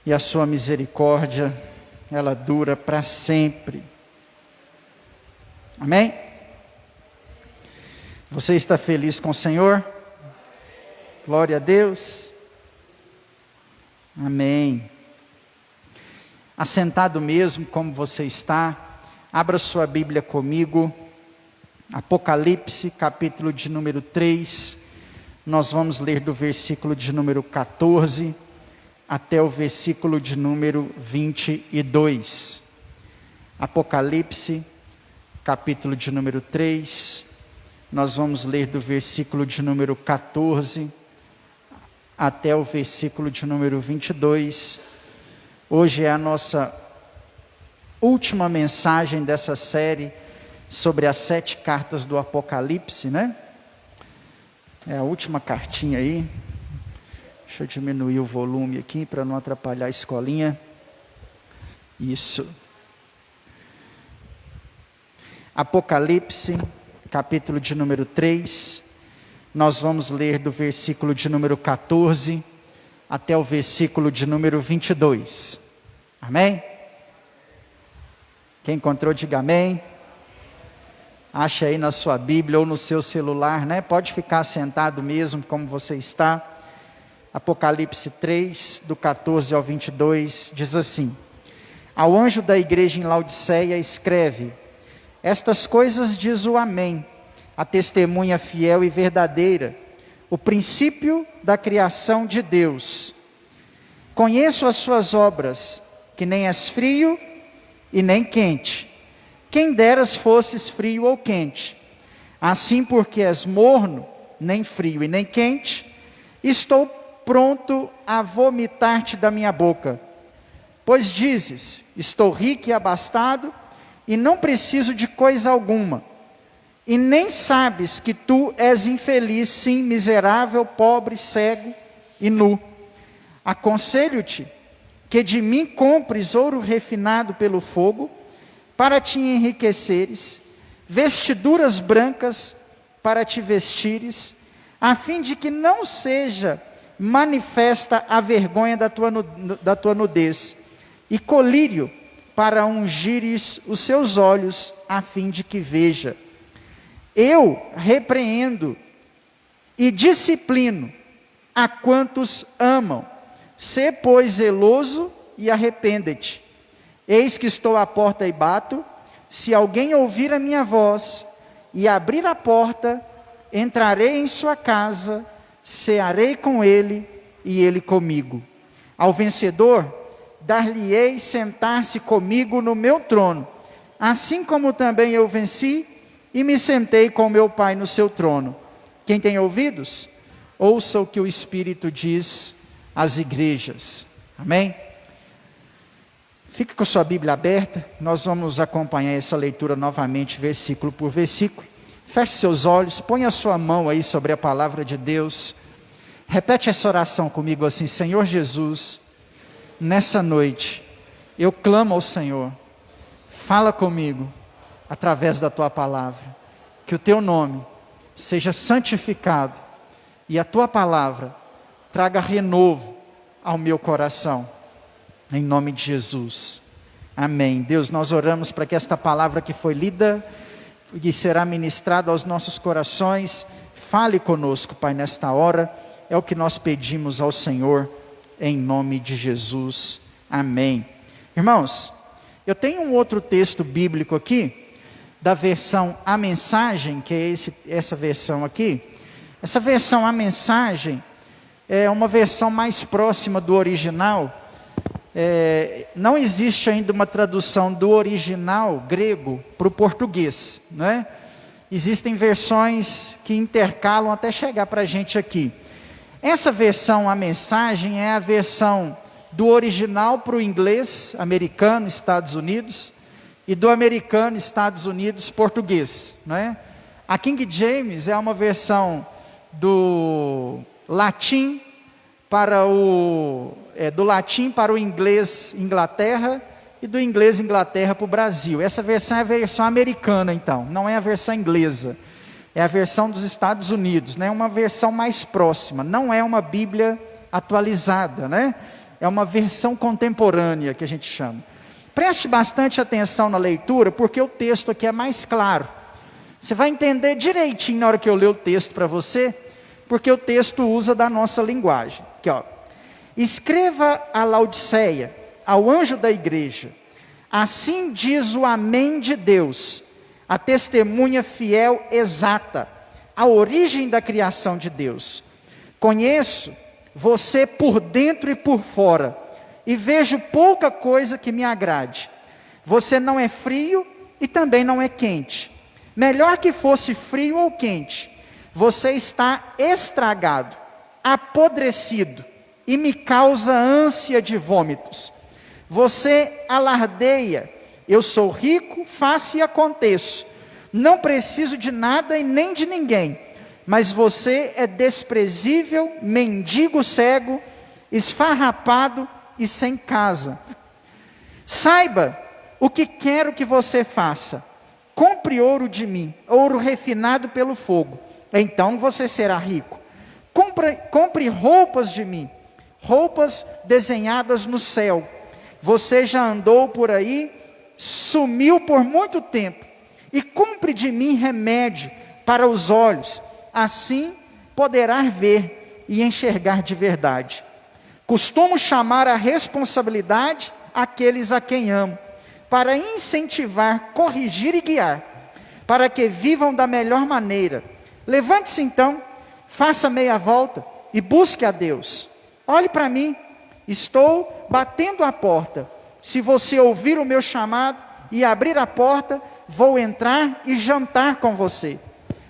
e a sua misericórdia, ela dura para sempre. Amém? Você está feliz com o Senhor? Glória a Deus. Amém. Assentado mesmo como você está, abra sua Bíblia comigo, Apocalipse, capítulo de número 3, nós vamos ler do versículo de número 14 até o versículo de número 22. Apocalipse, capítulo de número 3, nós vamos ler do versículo de número 14 até o versículo de número 22. Hoje é a nossa última mensagem dessa série sobre as 7 cartas do Apocalipse, né? É a última cartinha aí. Deixa eu diminuir o volume aqui para não atrapalhar a escolinha. Isso. Apocalipse, capítulo de número 3. Nós vamos ler do versículo de número 14 até o versículo de número 22. Amém? Quem encontrou, diga amém. Acha aí na sua Bíblia ou no seu celular, né? Pode ficar sentado mesmo como você está. Apocalipse 3, do 14 ao 22, diz assim: Ao anjo da igreja em Laodiceia escreve: Estas coisas diz o Amém, a testemunha fiel e verdadeira, o princípio da criação de Deus. Conheço as suas obras, que nem és frio e nem quente. Quem deras fosses frio ou quente. Assim, porque és morno, nem frio e nem quente, estou pronto a vomitar-te da minha boca. Pois dizes: estou rico e abastado, e não preciso de coisa alguma. E nem sabes que tu és infeliz, sim, miserável, pobre, cego e nu. Aconselho-te que de mim compres ouro refinado pelo fogo, para te enriqueceres, vestiduras brancas para te vestires, a fim de que não seja manifesta a vergonha da tua nudez, e colírio para ungires os seus olhos, a fim de que veja. Eu repreendo e disciplino a quantos amam. Sê, pois, zeloso e arrepende-te. Eis que estou à porta e bato. Se alguém ouvir a minha voz e abrir a porta, entrarei em sua casa, cearei com ele e ele comigo. Ao vencedor, dar-lhe-ei sentar-se comigo no meu trono, assim como também eu venci e me sentei com meu Pai no seu trono. Quem tem ouvidos, ouça o que o Espírito diz às igrejas. Amém? Fique com sua Bíblia aberta, nós vamos acompanhar essa leitura novamente, versículo por versículo. Feche seus olhos, ponha a sua mão aí sobre a palavra de Deus. Repete essa oração comigo assim: Senhor Jesus, nessa noite, eu clamo ao Senhor, fala comigo, através da tua palavra, que o teu nome seja santificado, e a tua palavra traga renovo ao meu coração, em nome de Jesus, amém. Deus, nós oramos para que esta palavra que foi lida, e será ministrada aos nossos corações, fale conosco, Pai, nesta hora, é o que nós pedimos ao Senhor, em nome de Jesus, amém. Irmãos, eu tenho um outro texto bíblico aqui, da versão A Mensagem, que é essa versão aqui. Essa versão A Mensagem é uma versão mais próxima do original. Não existe ainda uma tradução do original grego para o português, né? Existem versões que intercalam até chegar para a gente aqui. Essa versão A Mensagem é a versão do original para o inglês, americano, Estados Unidos, e do americano, Estados Unidos, português, né? A King James é uma versão do latim para o inglês Inglaterra e do inglês Inglaterra para o Brasil. Essa versão é a versão americana, então, não é a versão inglesa, é a versão dos Estados Unidos, né? Uma versão mais próxima, não é uma Bíblia atualizada, né? É uma versão contemporânea que a gente chama. Preste bastante atenção na leitura, porque o texto aqui é mais claro. Você vai entender direitinho na hora que eu ler o texto para você, porque o texto usa da nossa linguagem. Aqui, ó. Escreva a Laodiceia, ao anjo da igreja. Assim diz o Amém de Deus, a testemunha fiel exata, a origem da criação de Deus. Conheço você por dentro e por fora, e vejo pouca coisa que me agrade. Você não é frio e também não é quente. Melhor que fosse frio ou quente. Você está estragado, apodrecido, e me causa ânsia de vômitos. Você alardeia, eu sou rico, faço e aconteço. Não preciso de nada e nem de ninguém. Mas você é desprezível, mendigo cego, esfarrapado e sem casa. Saiba o que quero que você faça. Compre ouro de mim, ouro refinado pelo fogo. Então você será rico. Compre roupas de mim, roupas desenhadas no céu. Você já andou por aí, sumiu por muito tempo. E compre de mim remédio para os olhos. Assim poderá ver e enxergar de verdade. Costumo chamar a responsabilidade aqueles a quem amo, para incentivar, corrigir e guiar, para que vivam da melhor maneira. Levante-se então, faça meia volta e busque a Deus. Olhe para mim, estou batendo a porta. Se você ouvir o meu chamado e abrir a porta, vou entrar e jantar com você.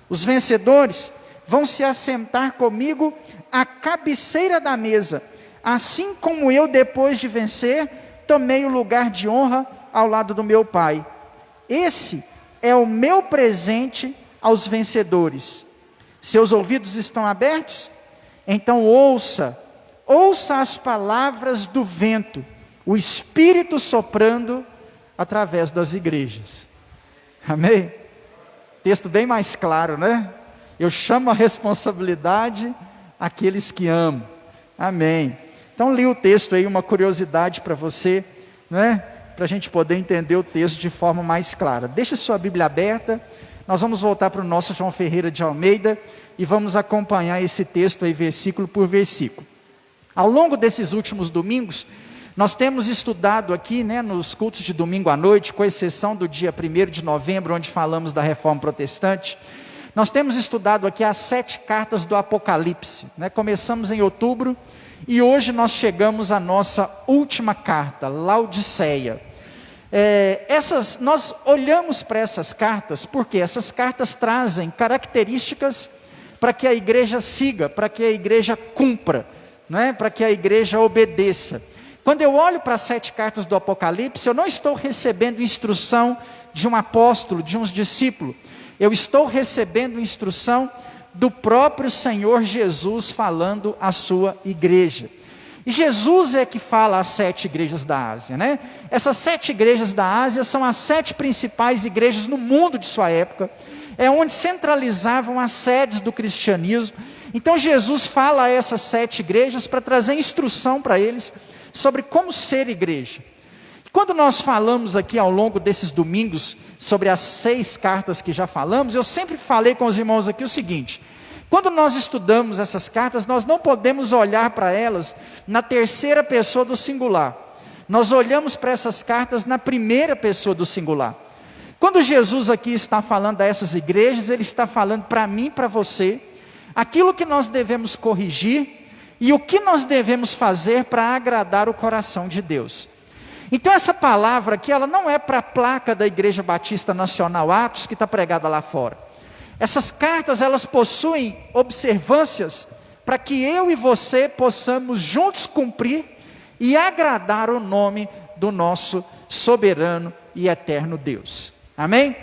Os vencedores vão se assentar comigo à cabeceira da mesa, assim como eu, depois de vencer, tomei o lugar de honra ao lado do meu Pai. Esse é o meu presente aos vencedores. Seus ouvidos estão abertos? Então ouça as palavras do vento, o Espírito soprando através das igrejas. Amém? Texto bem mais claro, né? Eu chamo a responsabilidade aqueles que amo. Amém. Então li o texto aí, uma curiosidade para você, né? Para a gente poder entender o texto de forma mais clara. Deixe sua Bíblia aberta, nós vamos voltar para o nosso João Ferreira de Almeida e vamos acompanhar esse texto aí versículo por versículo. Ao longo desses últimos domingos, nós temos estudado aqui, né, nos cultos de domingo à noite, com exceção do dia 1º de novembro, onde falamos da Reforma Protestante, nós temos estudado aqui as 7 cartas do Apocalipse, né? Começamos em outubro e hoje nós chegamos à nossa última carta, Laodiceia. Nós olhamos para essas cartas, porque essas cartas trazem características para que a igreja siga, para que a igreja cumpra, né? Para que a igreja obedeça. Quando eu olho para as 7 cartas do Apocalipse, eu não estou recebendo instrução de um apóstolo, de uns discípulos. Eu estou recebendo instrução do próprio Senhor Jesus falando à sua igreja. E Jesus é que fala às 7 igrejas da Ásia, né? Essas 7 igrejas da Ásia são as 7 principais igrejas no mundo de sua época. É onde centralizavam as sedes do cristianismo. Então Jesus fala a essas 7 igrejas para trazer instrução para eles sobre como ser igreja. Quando nós falamos aqui ao longo desses domingos sobre as 6 cartas que já falamos, eu sempre falei com os irmãos aqui o seguinte: quando nós estudamos essas cartas, nós não podemos olhar para elas na terceira pessoa do singular. Nós olhamos para essas cartas na primeira pessoa do singular. Quando Jesus aqui está falando a essas igrejas, Ele está falando para mim e para você, aquilo que nós devemos corrigir e o que nós devemos fazer para agradar o coração de Deus. Então essa palavra aqui, ela não é para a placa da Igreja Batista Nacional Atos, que está pregada lá fora. Essas cartas, elas possuem observâncias para que eu e você possamos juntos cumprir e agradar o nome do nosso soberano e eterno Deus. Amém?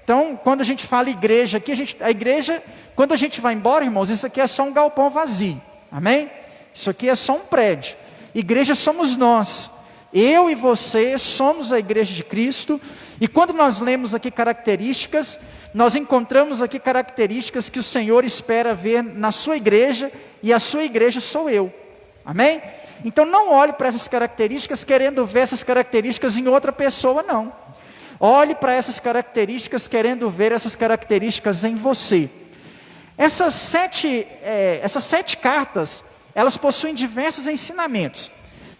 Então, quando a gente fala igreja aqui, a igreja, quando a gente vai embora, irmãos, isso aqui é só um galpão vazio. Amém? Isso aqui é só um prédio. Igreja somos nós. Eu e você somos a igreja de Cristo, e quando nós lemos aqui características, nós encontramos aqui características que o Senhor espera ver na sua igreja, e a sua igreja sou eu. Amém? Então não olhe para essas características querendo ver essas características em outra pessoa, não. Olhe para essas características querendo ver essas características em você. Essas sete cartas, elas possuem diversos ensinamentos.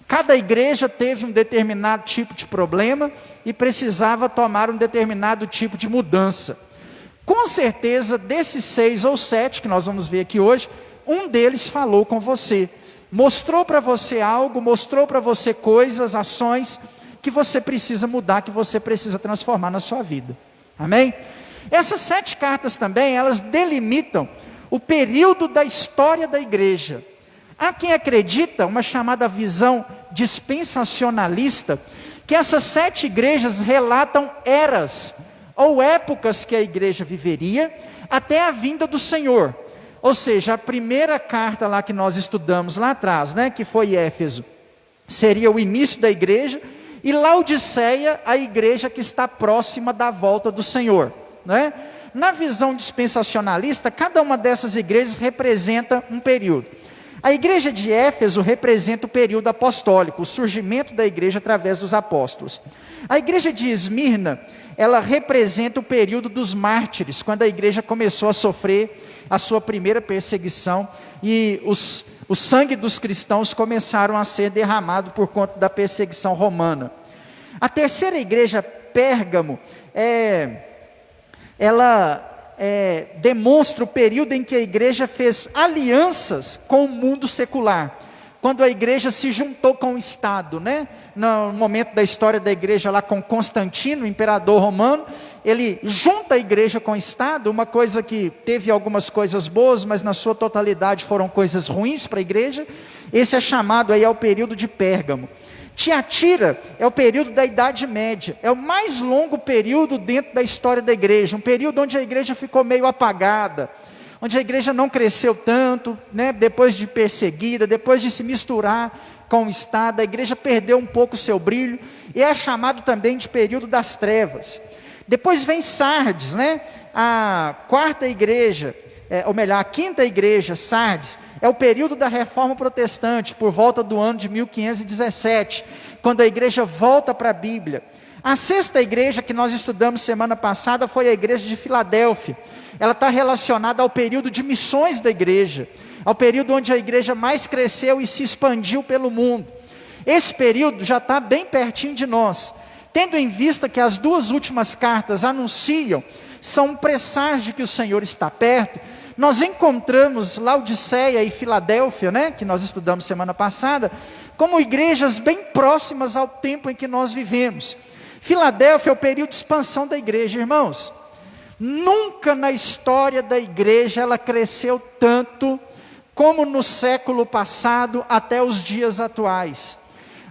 Cada igreja teve um determinado tipo de problema e precisava tomar um determinado tipo de mudança. Com certeza, desses 6 ou 7 que nós vamos ver aqui hoje, um deles falou com você. Mostrou para você algo, mostrou para você coisas, ações que você precisa mudar, que você precisa transformar na sua vida. Amém? Essas 7 cartas também, elas delimitam o período da história da igreja. Há quem acredita, uma chamada visão dispensacionalista, que essas 7 igrejas relatam eras ou épocas que a igreja viveria até a vinda do Senhor. Ou seja, a primeira carta lá que nós estudamos lá atrás, né, que foi Éfeso, seria o início da igreja, e Laodiceia, a igreja que está próxima da volta do Senhor, né? Na visão dispensacionalista, cada uma dessas igrejas representa um período. A igreja de Éfeso representa o período apostólico, o surgimento da igreja através dos apóstolos. A igreja de Esmirna, ela representa o período dos mártires, quando a igreja começou a sofrer a sua primeira perseguição e o sangue dos cristãos começaram a ser derramado por conta da perseguição romana. A terceira igreja, Pérgamo, ela demonstra o período em que a igreja fez alianças com o mundo secular, quando a igreja se juntou com o Estado, né? No momento da história da igreja lá com Constantino, o imperador romano, ele junta a igreja com o Estado, uma coisa que teve algumas coisas boas, mas na sua totalidade foram coisas ruins para a igreja. Esse é chamado aí ao período de Pérgamo. Tiatira é o período da Idade Média, é o mais longo período dentro da história da igreja, um período onde a igreja ficou meio apagada, onde a igreja não cresceu tanto, né? Depois de perseguida, depois de se misturar com o Estado, a igreja perdeu um pouco o seu brilho, e é chamado também de período das trevas. Depois vem Sardes, né? A quarta igreja, a quinta igreja, Sardes, é o período da Reforma Protestante, por volta do ano de 1517, quando a igreja volta para a Bíblia. A sexta igreja que nós estudamos semana passada foi a igreja de Filadélfia. Ela está relacionada ao período de missões da igreja, ao período onde a igreja mais cresceu e se expandiu pelo mundo. Esse período já está bem pertinho de nós, tendo em vista que as 2 últimas cartas anunciam, são um presságio de que o Senhor está perto. Nós encontramos Laodiceia e Filadélfia, né, que nós estudamos semana passada, como igrejas bem próximas ao tempo em que nós vivemos. Filadélfia é o período de expansão da igreja, irmãos. Nunca na história da igreja ela cresceu tanto como no século passado até os dias atuais.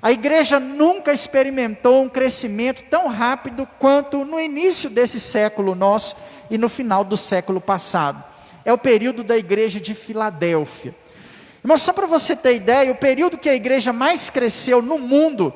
A igreja nunca experimentou um crescimento tão rápido quanto no início desse século nosso e no final do século passado. É o período da igreja de Filadélfia. Mas só para você ter ideia, o período que a igreja mais cresceu no mundo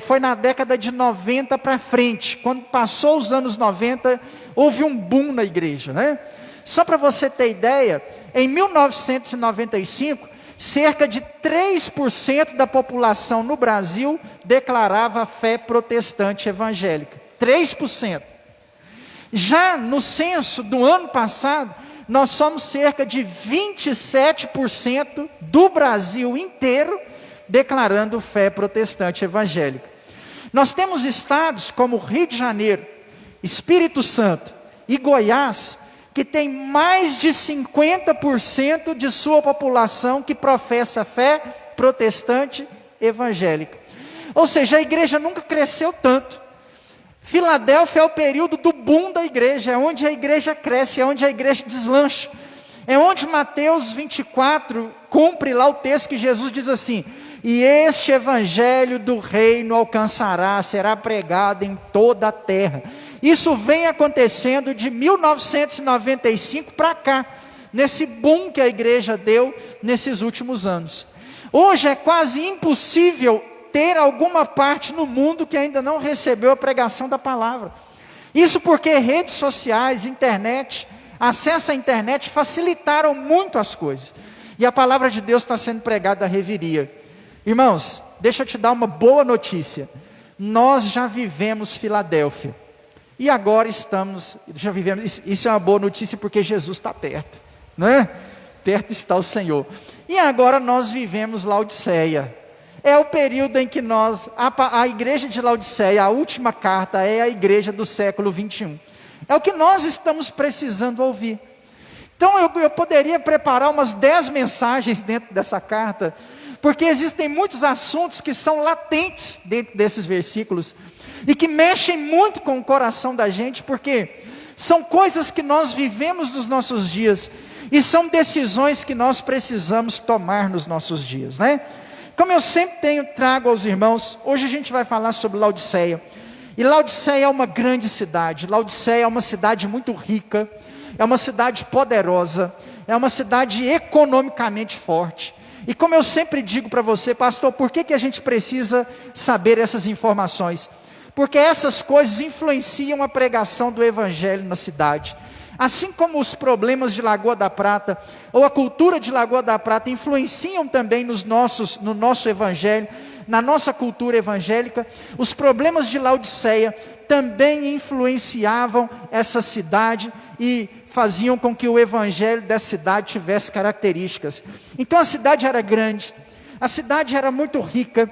foi na década de 90 para frente. Quando passou os anos 90, houve um boom na igreja, né? Só para você ter ideia, em 1995, cerca de 3% da população no Brasil declarava fé protestante evangélica. 3%. Já no censo do ano passado, nós somos cerca de 27% do Brasil inteiro declarando fé protestante evangélica. Nós temos estados como Rio de Janeiro, Espírito Santo e Goiás, que tem mais de 50% de sua população que professa fé protestante evangélica. Ou seja, a igreja nunca cresceu tanto. Filadélfia é o período do boom da igreja, é onde a igreja cresce, é onde a igreja deslancha. É onde Mateus 24 cumpre lá o texto que Jesus diz assim: e este evangelho do reino alcançará, será pregado em toda a terra. Isso vem acontecendo de 1995 para cá, nesse boom que a igreja deu nesses últimos anos. Hoje é quase impossível ter alguma parte no mundo que ainda não recebeu a pregação da palavra. Isso porque redes sociais, internet, acesso à internet facilitaram muito as coisas. E a palavra de Deus está sendo pregada à reveria. Irmãos, deixa eu te dar uma boa notícia. Nós já vivemos Filadélfia. E agora já vivemos, isso é uma boa notícia porque Jesus está perto, não é? Perto está o Senhor. E agora nós vivemos Laodiceia. É o período em que a igreja de Laodiceia, a última carta, é a igreja do século 21. É o que nós estamos precisando ouvir. Então eu poderia preparar umas 10 mensagens dentro dessa carta, porque existem muitos assuntos que são latentes dentro desses versículos, e que mexem muito com o coração da gente, porque são coisas que nós vivemos nos nossos dias, e são decisões que nós precisamos tomar nos nossos dias, né? Como eu sempre trago aos irmãos, hoje a gente vai falar sobre Laodiceia. E Laodiceia é uma grande cidade. Laodiceia é uma cidade muito rica, é uma cidade poderosa, é uma cidade economicamente forte. E como eu sempre digo para você, pastor, por que a gente precisa saber essas informações? Porque essas coisas influenciam a pregação do evangelho na cidade. Assim como os problemas de Lagoa da Prata, ou a cultura de Lagoa da Prata, influenciam também no nosso evangelho, na nossa cultura evangélica, os problemas de Laodiceia também influenciavam essa cidade e faziam com que o evangelho dessa cidade tivesse características. Então a cidade era grande, a cidade era muito rica,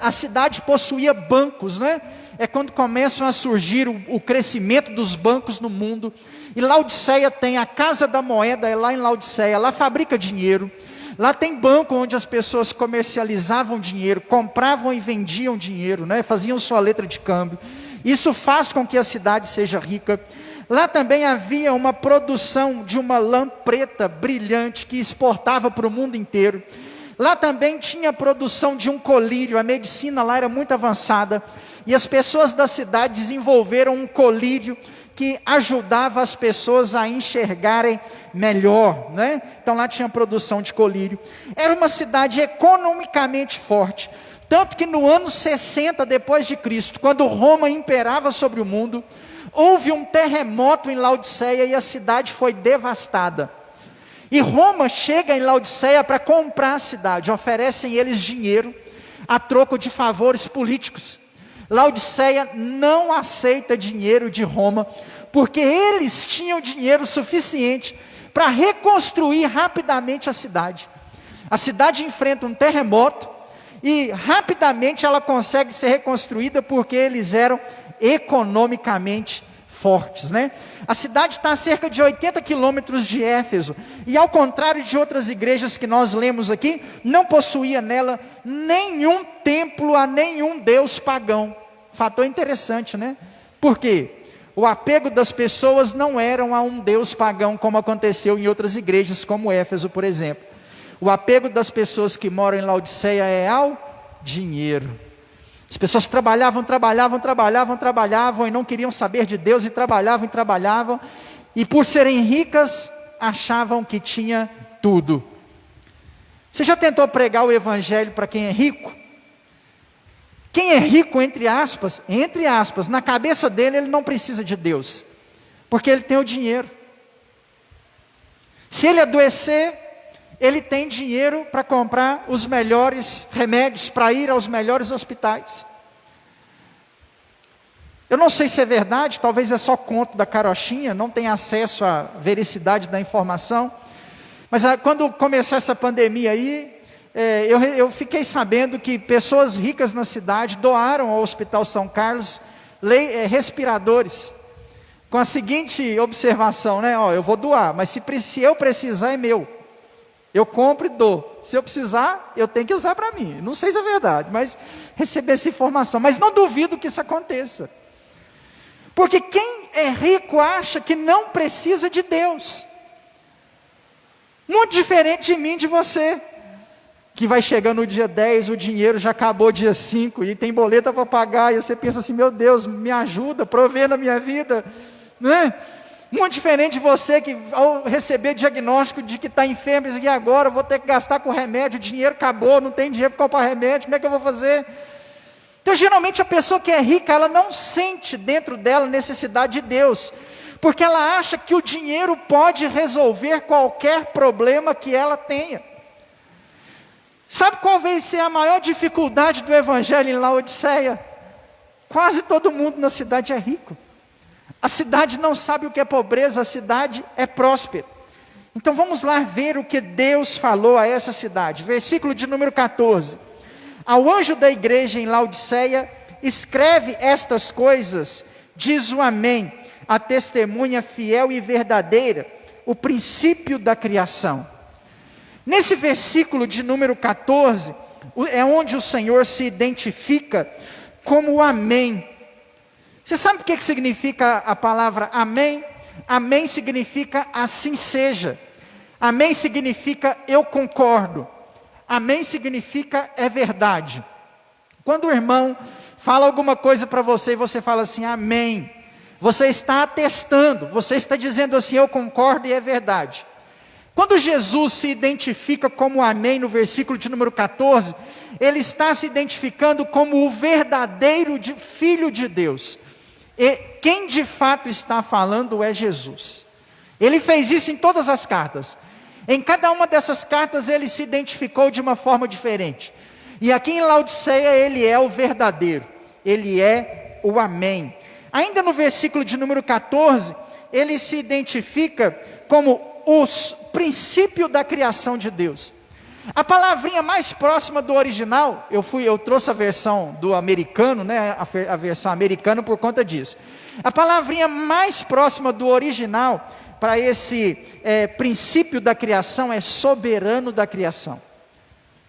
a cidade possuía bancos, né? É quando começam a surgir o crescimento dos bancos no mundo. E Laodiceia tem a Casa da Moeda, é lá em Laodiceia, lá fabrica dinheiro. Lá tem banco onde as pessoas comercializavam dinheiro, compravam e vendiam dinheiro, né? Faziam sua letra de câmbio. Isso faz com que a cidade seja rica. Lá também havia uma produção de uma lã preta brilhante que exportava para o mundo inteiro. Lá também tinha a produção de um colírio, a medicina lá era muito avançada, e as pessoas da cidade desenvolveram um colírio que ajudava as pessoas a enxergarem melhor, né? Então lá tinha produção de colírio. Era uma cidade economicamente forte, tanto que no ano 60 depois de Cristo, quando Roma imperava sobre o mundo, houve um terremoto em Laodiceia e a cidade foi devastada. E Roma chega em Laodiceia para comprar a cidade, oferecem eles dinheiro a troco de favores políticos. Laodiceia não aceita dinheiro de Roma, porque eles tinham dinheiro suficiente para reconstruir rapidamente a cidade. A cidade enfrenta um terremoto e rapidamente ela consegue ser reconstruída porque eles eram economicamente fortes, né? A cidade está a cerca de 80 quilômetros de Éfeso, e ao contrário de outras igrejas que nós lemos aqui, não possuía nela nenhum templo a nenhum deus pagão. Fator interessante, né? Por quê? O apego das pessoas não eram a um deus pagão, como aconteceu em outras igrejas, como Éfeso, por exemplo. O apego das pessoas que moram em Laodiceia é ao dinheiro. As pessoas trabalhavam e não queriam saber de Deus, e trabalhavam, e por serem ricas, achavam que tinha tudo. Você já tentou pregar o evangelho para quem é rico? Quem é rico, entre aspas, na cabeça dele ele não precisa de Deus, porque ele tem o dinheiro. Se ele adoecer, ele tem dinheiro para comprar os melhores remédios, para ir aos melhores hospitais. Eu não sei se é verdade, talvez é só conto da carochinha, não tem acesso à veracidade da informação, mas quando começou essa pandemia aí, eu fiquei sabendo que pessoas ricas na cidade doaram ao Hospital São Carlos respiradores, com a seguinte observação, né? Eu vou doar, mas se eu precisar é meu. Eu compro e dou. Se eu precisar, eu tenho que usar para mim. Não sei se é verdade, mas recebi essa informação. Mas não duvido que isso aconteça. Porque quem é rico acha que não precisa de Deus. Muito diferente de mim e de você, que vai chegando no dia 10, o dinheiro já acabou dia 5, e tem boleta para pagar, e você pensa assim, meu Deus, me ajuda, provê na minha vida, né? Muito diferente de você que ao receber diagnóstico de que está enfermo, diz, e agora eu vou ter que gastar com remédio, o dinheiro acabou, não tem dinheiro para comprar remédio, como é que eu vou fazer? Então geralmente a pessoa que é rica, ela não sente dentro dela necessidade de Deus, porque ela acha que o dinheiro pode resolver qualquer problema que ela tenha. Sabe qual vai ser a maior dificuldade do evangelho em Laodiceia? Quase todo mundo na cidade é rico. A cidade não sabe o que é pobreza, a cidade é próspera. Então vamos lá ver o que Deus falou a essa cidade. Versículo de número 14. Ao anjo da igreja em Laodiceia, escreve estas coisas, diz o Amém, a testemunha fiel e verdadeira, o princípio da criação. Nesse versículo de número 14, é onde o Senhor se identifica como o Amém. Você sabe o que significa a palavra Amém? Amém significa assim seja. Amém significa eu concordo. Amém significa é verdade. Quando o irmão fala alguma coisa para você e você fala assim, amém, você está atestando, você está dizendo assim, eu concordo e é verdade. Quando Jesus se identifica como amém no versículo de número 14, ele está se identificando como o verdadeiro Filho de Deus. E quem de fato está falando é Jesus. Ele fez isso em todas as cartas. Em cada uma dessas cartas ele se identificou de uma forma diferente. E aqui em Laodiceia ele é o verdadeiro, ele é o amém. Ainda no versículo de número 14, ele se identifica como o princípio da criação de Deus. A palavrinha mais próxima do original, eu trouxe a versão do americano, né, a versão americana por conta disso. A palavrinha mais próxima do original para esse princípio da criação é soberano da criação.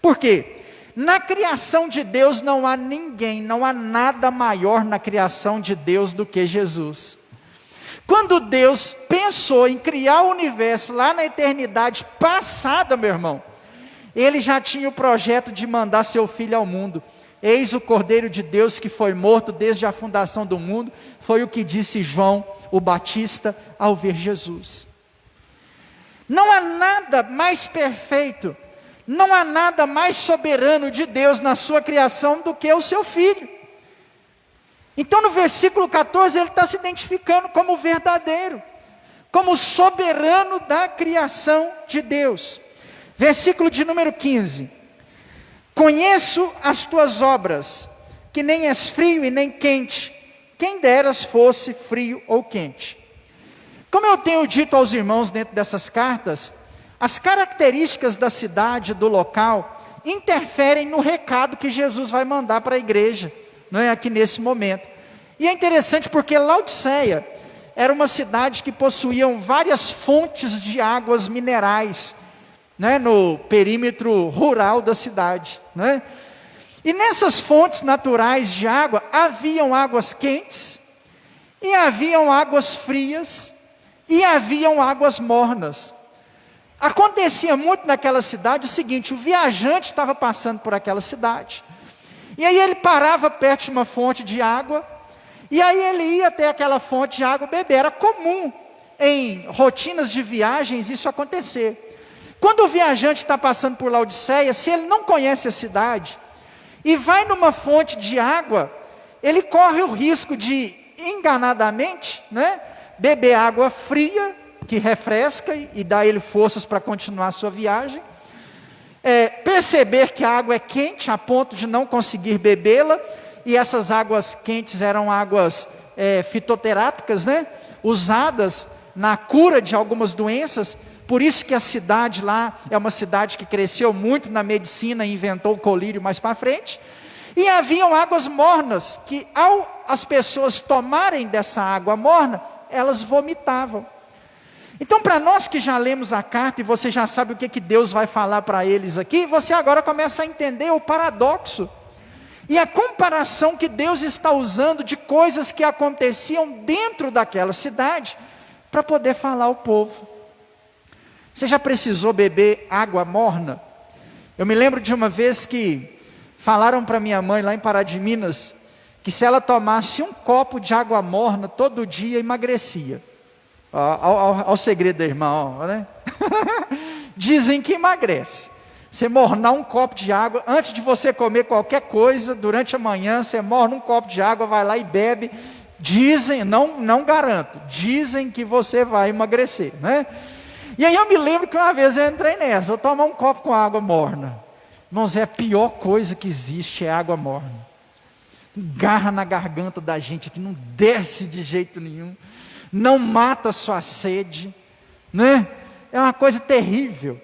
Por quê? Na criação de Deus não há ninguém, não há nada maior na criação de Deus do que Jesus. Quando Deus pensou em criar o universo lá na eternidade passada, meu irmão, Ele já tinha o projeto de mandar seu Filho ao mundo. Eis o Cordeiro de Deus que foi morto desde a fundação do mundo, foi o que disse João, o Batista, ao ver Jesus. Não há nada mais perfeito, não há nada mais soberano de Deus na sua criação do que o seu Filho. Então no versículo 14 ele está se identificando como verdadeiro, como soberano da criação de Deus. Versículo de número 15. Conheço as tuas obras, que nem és frio e nem quente, quem deras fosse frio ou quente. Como eu tenho dito aos irmãos dentro dessas cartas, as características da cidade, do local, interferem no recado que Jesus vai mandar para a igreja, não é, aqui nesse momento. E é interessante porque Laodiceia era uma cidade que possuía várias fontes de águas minerais, né, no perímetro rural da cidade, né? E nessas fontes naturais de água, haviam águas quentes, e haviam águas frias, e haviam águas mornas. Acontecia muito naquela cidade o seguinte, o viajante estava passando por aquela cidade, e aí ele parava perto de uma fonte de água, e aí ele ia até aquela fonte de água beber. Era comum em rotinas de viagens isso acontecer. Quando o viajante está passando por Laodiceia, se ele não conhece a cidade, e vai numa fonte de água, ele corre o risco de, enganadamente, né, beber água fria, que refresca e dá ele forças para continuar a sua viagem, perceber que a água é quente a ponto de não conseguir bebê-la, e essas águas quentes eram águas fitoterápicas, né, usadas na cura de algumas doenças. Por isso que a cidade lá é uma cidade que cresceu muito na medicina e inventou o colírio mais para frente. E haviam águas mornas, que ao as pessoas tomarem dessa água morna, elas vomitavam. Então para nós que já lemos a carta e você já sabe o que Deus vai falar para eles aqui, você agora começa a entender o paradoxo. E a comparação que Deus está usando de coisas que aconteciam dentro daquela cidade, para poder falar ao povo. Você já precisou beber água morna? Eu me lembro de uma vez que falaram para minha mãe lá em Pará de Minas, que se ela tomasse um copo de água morna todo dia, emagrecia. Ao segredo da irmã, né? Dizem que emagrece. Você mornar um copo de água, antes de você comer qualquer coisa, durante a manhã, você morna um copo de água, vai lá e bebe. Dizem, não garanto, dizem que você vai emagrecer, né? E aí eu me lembro que uma vez eu entrei nessa, eu tomar um copo com água morna. Irmãos, é a pior coisa que existe, é água morna. Garra na garganta da gente, que não desce de jeito nenhum, não mata a sua sede, né? É uma coisa terrível.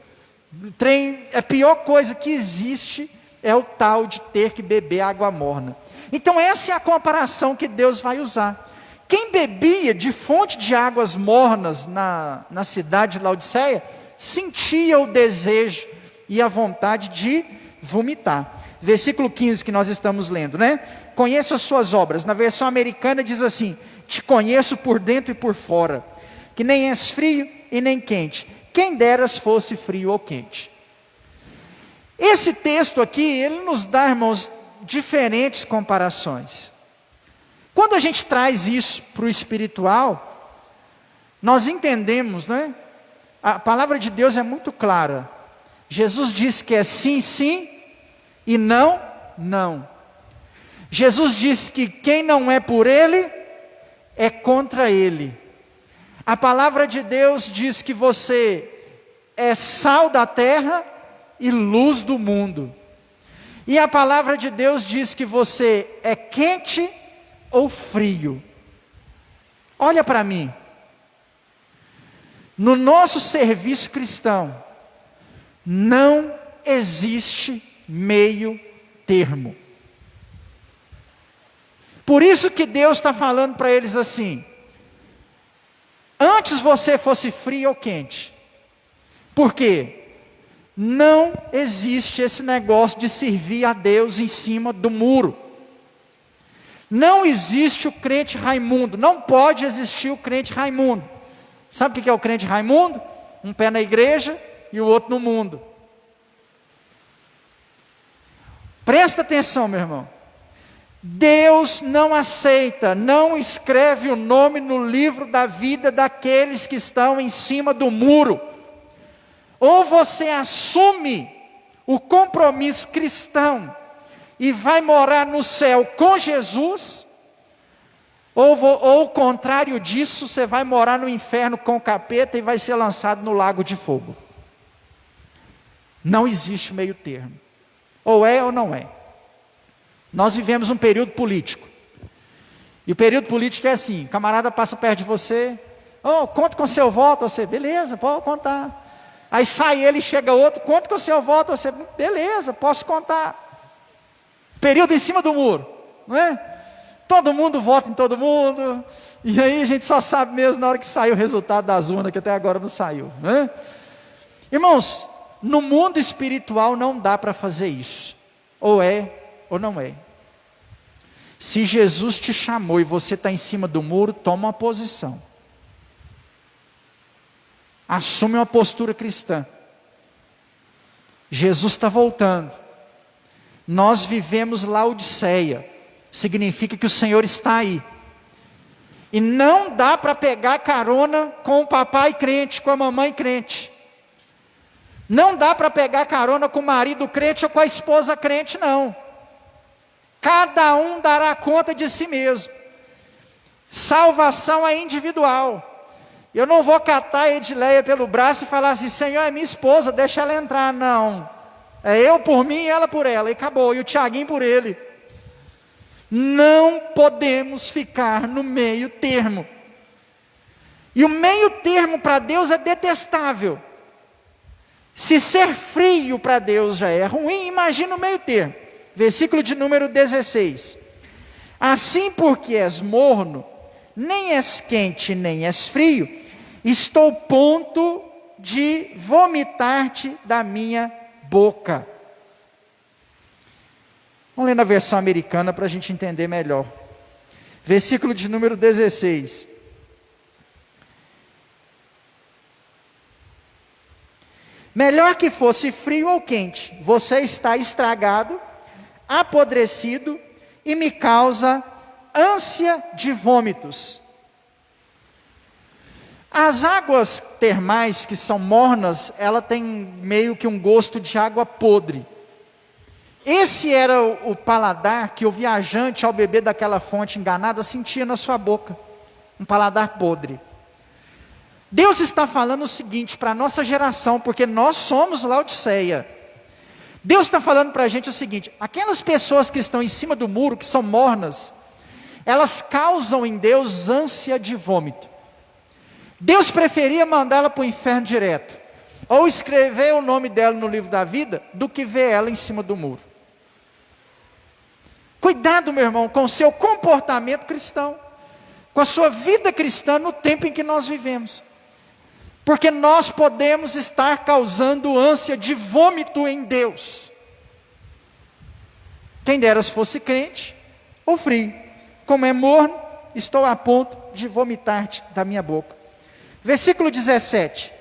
A pior coisa que existe é o tal de ter que beber água morna. Então essa é a comparação que Deus vai usar. Quem bebia de fonte de águas mornas na cidade de Laodiceia, sentia o desejo e a vontade de vomitar. Versículo 15 que nós estamos lendo, né? Conheço as suas obras. Na versão americana diz assim: te conheço por dentro e por fora, que nem és frio e nem quente. Quem deras fosse frio ou quente. Esse texto aqui, ele nos dá, irmãos, diferentes comparações. Quando a gente traz isso para o espiritual, nós entendemos, né? A palavra de Deus é muito clara. Jesus disse que é sim, sim, e não, não. Jesus disse que quem não é por Ele, é contra Ele. A palavra de Deus diz que você é sal da terra e luz do mundo. E a palavra de Deus diz que você é quente ou frio. Olha para mim. No nosso serviço cristão, não existe meio termo. Por isso que Deus está falando para eles assim: antes você fosse frio ou quente. Por quê? Não existe esse negócio de servir a Deus em cima do muro. Não existe o crente Raimundo. Não pode existir o crente Raimundo. Sabe o que é o crente Raimundo? Um pé na igreja e o outro no mundo. Presta atenção, meu irmão. Deus não aceita, não escreve o nome no livro da vida daqueles que estão em cima do muro. Ou você assume o compromisso cristão e vai morar no céu com Jesus, ou o contrário disso, você vai morar no inferno com o capeta e vai ser lançado no lago de fogo. Não existe meio termo. Ou é ou não é. Nós vivemos um período político. E o período político é assim: o camarada passa perto de você, conta com seu voto, você, beleza, pode contar. Aí sai ele e chega outro, conta com seu voto, você, beleza, posso contar. Período em cima do muro, não é? Todo mundo vota em todo mundo, e aí a gente só sabe mesmo na hora que sai o resultado das urnas, que até agora não saiu, não é? Irmãos, no mundo espiritual não dá para fazer isso. Ou é ou não é. Se Jesus te chamou e você está em cima do muro, toma uma posição. Assume uma postura cristã. Jesus está voltando. Nós vivemos Laodiceia. Significa que o Senhor está aí. E não dá para pegar carona com o papai crente, com a mamãe crente. Não dá para pegar carona com o marido crente ou com a esposa crente, não. Cada um dará conta de si mesmo. Salvação é individual. Eu não vou catar a Edileia pelo braço e falar assim: Senhor, é minha esposa, deixa ela entrar. Não. É eu por mim e ela por ela. E acabou. E o Tiaguinho por ele. Não podemos ficar no meio termo. E o meio termo para Deus é detestável. Se ser frio para Deus já é ruim, imagina o meio termo. Versículo de número 16. Assim, porque és morno, nem és quente, nem és frio, estou ponto de vomitar-te da minha boca. Vamos ler na versão americana para a gente entender melhor. Versículo de número 16. Melhor que fosse frio ou quente, você está estragado, apodrecido e me causa ânsia de vômitos. As águas termais que são mornas, ela tem meio que um gosto de água podre. Esse era o paladar que o viajante, ao beber daquela fonte enganada, sentia na sua boca. Um paladar podre. Deus está falando o seguinte para a nossa geração, porque nós somos Laodiceia. Deus está falando para a gente o seguinte: aquelas pessoas que estão em cima do muro, que são mornas, elas causam em Deus ânsia de vômito. Deus preferia mandá-la para o inferno direto, ou escrever o nome dela no livro da vida, do que ver ela em cima do muro. Cuidado, meu irmão, com o seu comportamento cristão, com a sua vida cristã no tempo em que nós vivemos. Porque nós podemos estar causando ânsia de vômito em Deus. Quem dera se fosse crente ou frio. Como é morno, estou a ponto de vomitar-te da minha boca. Versículo 17.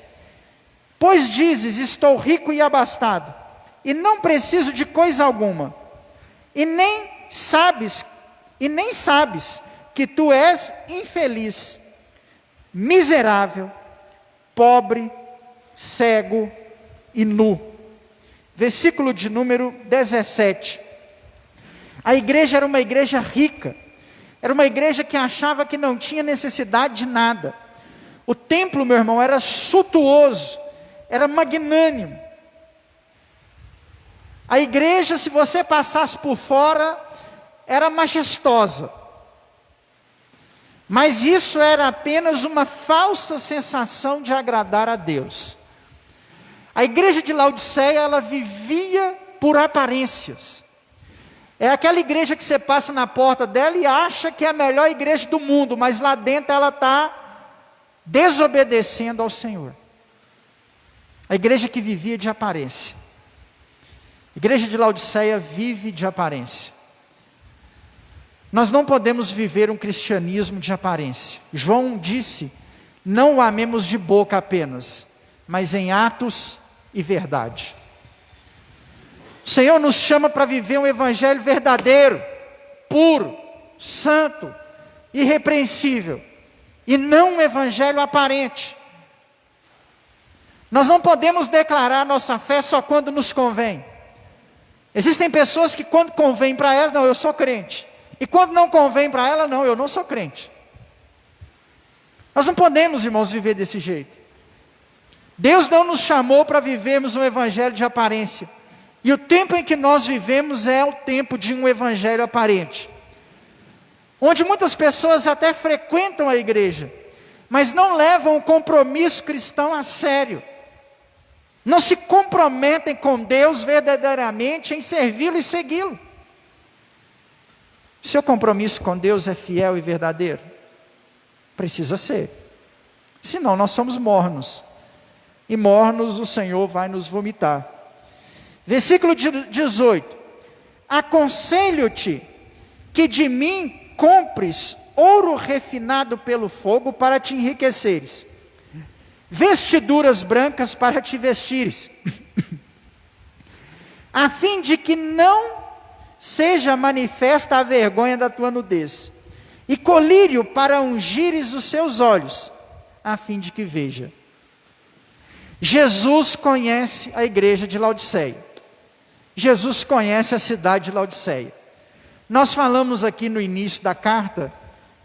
Pois dizes, estou rico e abastado, e não preciso de coisa alguma, e nem sabes que tu és infeliz, miserável, pobre, cego e nu. Versículo de número 17. A igreja era uma igreja rica, era uma igreja que achava que não tinha necessidade de nada. O templo, meu irmão, era suntuoso, era magnânimo. A igreja, se você passasse por fora, era majestosa. Mas isso era apenas uma falsa sensação de agradar a Deus. A igreja de Laodiceia, ela vivia por aparências. É aquela igreja que você passa na porta dela e acha que é a melhor igreja do mundo, mas lá dentro ela está desobedecendo ao Senhor. A igreja que vivia de aparência. A igreja de Laodiceia vive de aparência. Nós não podemos viver um cristianismo de aparência. João disse, não o amemos de boca apenas, mas em atos e verdade. O Senhor nos chama para viver um evangelho verdadeiro, puro, santo, irrepreensível, e não um evangelho aparente. Nós não podemos declarar nossa fé só quando nos convém. Existem pessoas que quando convém para elas, não, eu sou crente. E quando não convém para ela, não, eu não sou crente. Nós não podemos, irmãos, viver desse jeito. Deus não nos chamou para vivermos um evangelho de aparência. E o tempo em que nós vivemos é o tempo de um evangelho aparente. Onde muitas pessoas até frequentam a igreja, mas não levam o compromisso cristão a sério. Não se comprometem com Deus verdadeiramente em servi-lo e segui-lo. Seu compromisso com Deus é fiel e verdadeiro? Precisa ser. Senão nós somos mornos. E mornos o Senhor vai nos vomitar. Versículo 18. Aconselho-te que de mim compres ouro refinado pelo fogo para te enriqueceres. Vestiduras brancas para te vestires. A fim de que não seja manifesta a vergonha da tua nudez, e colírio para ungires os seus olhos, a fim de que veja. Jesus conhece a igreja de Laodiceia. Jesus conhece a cidade de Laodiceia. Nós falamos aqui no início da carta,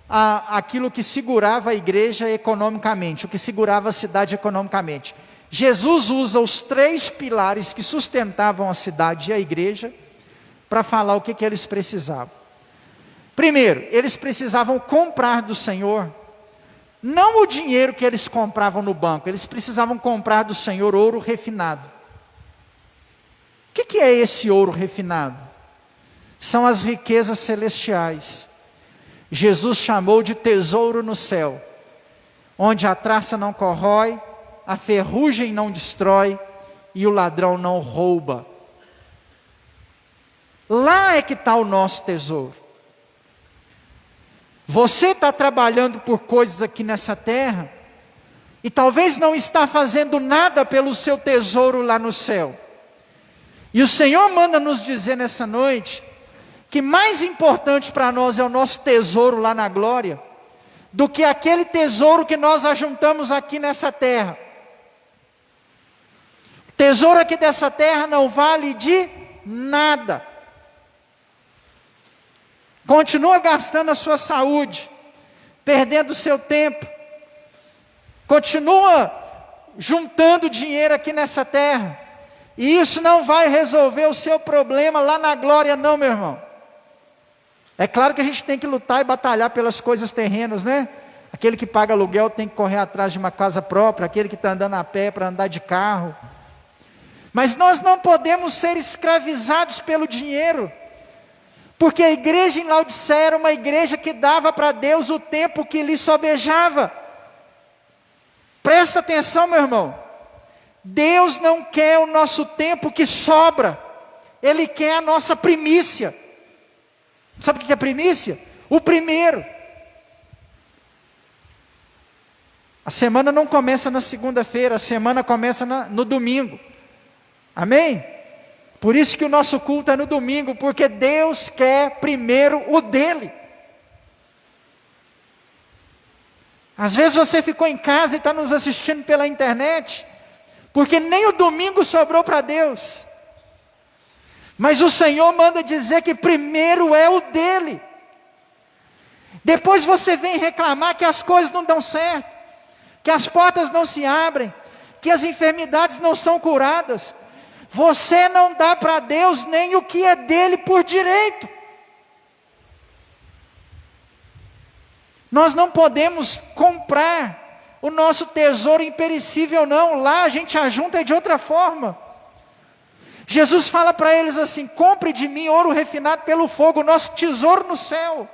aquilo que segurava a igreja economicamente, o que segurava a cidade economicamente. Jesus usa os 3 pilares que sustentavam a cidade e a igreja, para falar o que eles precisavam. Primeiro, eles precisavam comprar do Senhor, não o dinheiro que eles compravam no banco, eles precisavam comprar do Senhor ouro refinado. O que é esse ouro refinado? São as riquezas celestiais. Jesus chamou de tesouro no céu, onde a traça não corrói, a ferrugem não destrói e o ladrão não rouba. Lá é que está o nosso tesouro. Você está trabalhando por coisas aqui nessa terra, e talvez não está fazendo nada pelo seu tesouro lá no céu. E o Senhor manda nos dizer nessa noite, que mais importante para nós é o nosso tesouro lá na glória, do que aquele tesouro que nós ajuntamos aqui nessa terra. O tesouro aqui dessa terra não vale de nada. Continua gastando a sua saúde, perdendo o seu tempo, continua juntando dinheiro aqui nessa terra, E isso não vai resolver o seu problema lá na glória não, meu irmão. É claro que a gente tem que lutar e batalhar pelas coisas terrenas, né? Aquele que paga aluguel tem que correr atrás de uma casa própria, aquele que está andando a pé para andar de carro. Mas nós não podemos ser escravizados pelo dinheiro, porque a igreja em Laodiceia era uma igreja que dava para Deus o tempo que lhe sobejava. Presta atenção, meu irmão. Deus não quer o nosso tempo que sobra, Ele quer a nossa primícia. Sabe o que é primícia? O primeiro. A semana não começa na segunda-feira, a semana começa no domingo. Amém? Por isso que o nosso culto é no domingo, porque Deus quer primeiro o dele. Às vezes você ficou em casa e está nos assistindo pela internet, porque nem o domingo sobrou para Deus. Mas o Senhor manda dizer que primeiro é o dele. Depois você vem reclamar que as coisas não dão certo, que as portas não se abrem, que as enfermidades não são curadas. Você não dá para Deus nem o que é dele por direito. Nós não podemos comprar o nosso tesouro imperecível, não. Lá a gente ajunta de outra forma. Jesus fala para eles assim: compre de mim ouro refinado pelo fogo, nosso tesouro no céu.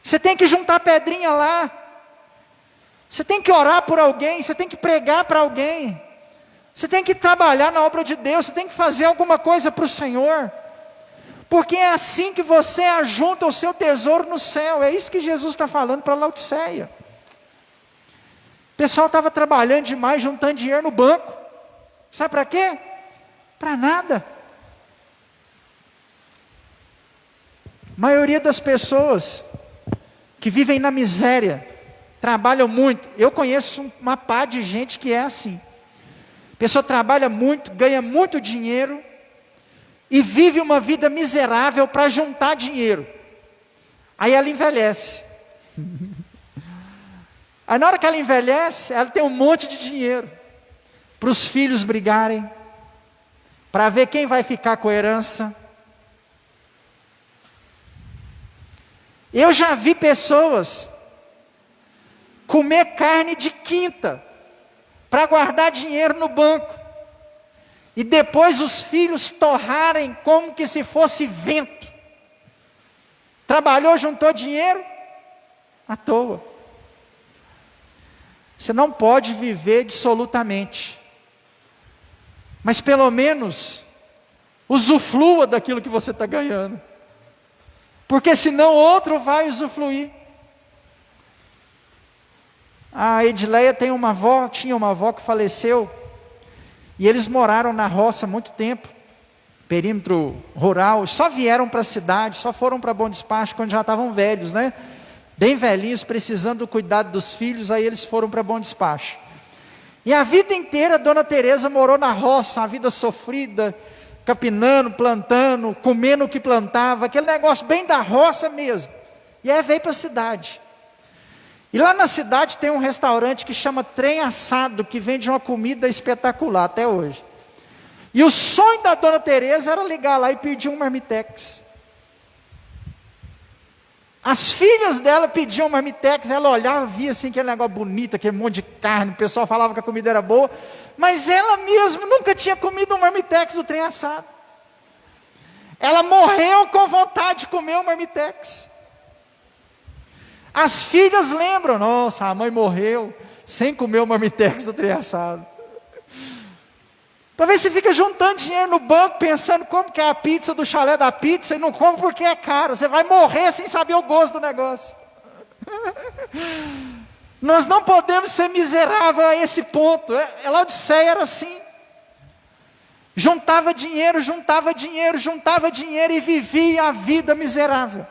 Você tem que juntar pedrinha lá. Você tem que orar por alguém, você tem que pregar para alguém. Você tem que trabalhar na obra de Deus, você tem que fazer alguma coisa para o Senhor. Porque é assim que você ajunta o seu tesouro no céu. É isso que Jesus está falando para Laodiceia. O pessoal estava trabalhando demais, juntando dinheiro no banco. Sabe para quê? Para nada. A maioria das pessoas que vivem na miséria, trabalham muito. Eu conheço uma pá de gente que é assim. A pessoa trabalha muito, ganha muito dinheiro e vive uma vida miserável para juntar dinheiro. Aí ela envelhece. Aí na hora que ela envelhece, ela tem um monte de dinheiro para os filhos brigarem, para ver quem vai ficar com a herança. Eu já vi pessoas comer carne de quinta para guardar dinheiro no banco, e depois os filhos torrarem como que se fosse vento. Trabalhou, juntou dinheiro à toa. Você não pode viver dissolutamente, mas pelo menos usufrua daquilo que você está ganhando, porque senão outro vai usufruir. A Edileia tinha uma avó que faleceu, e eles moraram na roça há muito tempo, perímetro rural, só vieram para a cidade, só foram para Bom Despacho quando já estavam velhos, né? Bem velhinhos, precisando do cuidado dos filhos, aí eles foram para Bom Despacho. E a vida inteira a Dona Teresa morou na roça, uma vida sofrida, capinando, plantando, comendo o que plantava, aquele negócio bem da roça mesmo. E aí veio para a cidade. E lá na cidade tem um restaurante que chama Trem Assado, que vende uma comida espetacular até hoje. E o sonho da Dona Teresa era ligar lá e pedir um marmitex. As filhas dela pediam marmitex, ela olhava, via assim aquele negócio bonito, aquele monte de carne, o pessoal falava que a comida era boa, mas ela mesma nunca tinha comido um marmitex do Trem Assado. Ela morreu com vontade de comer um marmitex. As filhas lembram: nossa, a mãe morreu sem comer o marmitex do Trem Assado. Talvez você fique juntando dinheiro no banco, pensando como que é a pizza do chalé da pizza, e não come porque é caro. Você vai morrer sem saber o gosto do negócio. Nós não podemos ser miseráveis a esse ponto. Laodiceia era assim. Juntava dinheiro e vivia a vida miserável.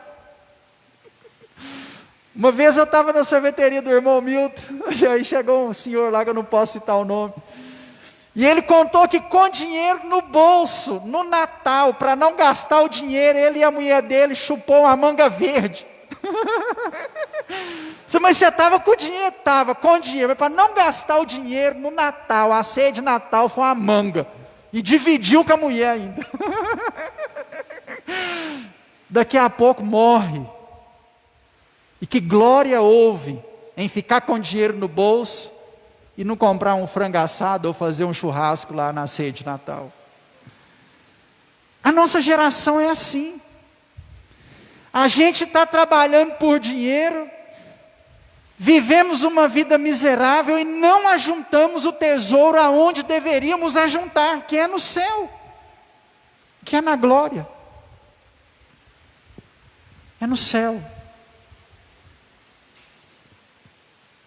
Uma vez eu estava na sorveteria do irmão Milton, e aí chegou um senhor lá que eu não posso citar o nome, e ele contou que com dinheiro no bolso, no Natal, para não gastar o dinheiro, ele e a mulher dele chupou uma manga verde. Mas você estava com o dinheiro? Estava com o dinheiro, mas para não gastar o dinheiro no Natal, a ceia de Natal foi uma manga. E dividiu com a mulher ainda. Daqui a pouco morre. E que glória houve em ficar com dinheiro no bolso e não comprar um frango assado ou fazer um churrasco lá na ceia de Natal. A nossa geração é assim. A gente está trabalhando por dinheiro, vivemos uma vida miserável e não ajuntamos o tesouro aonde deveríamos ajuntar, que é no céu, que é na glória. É no céu.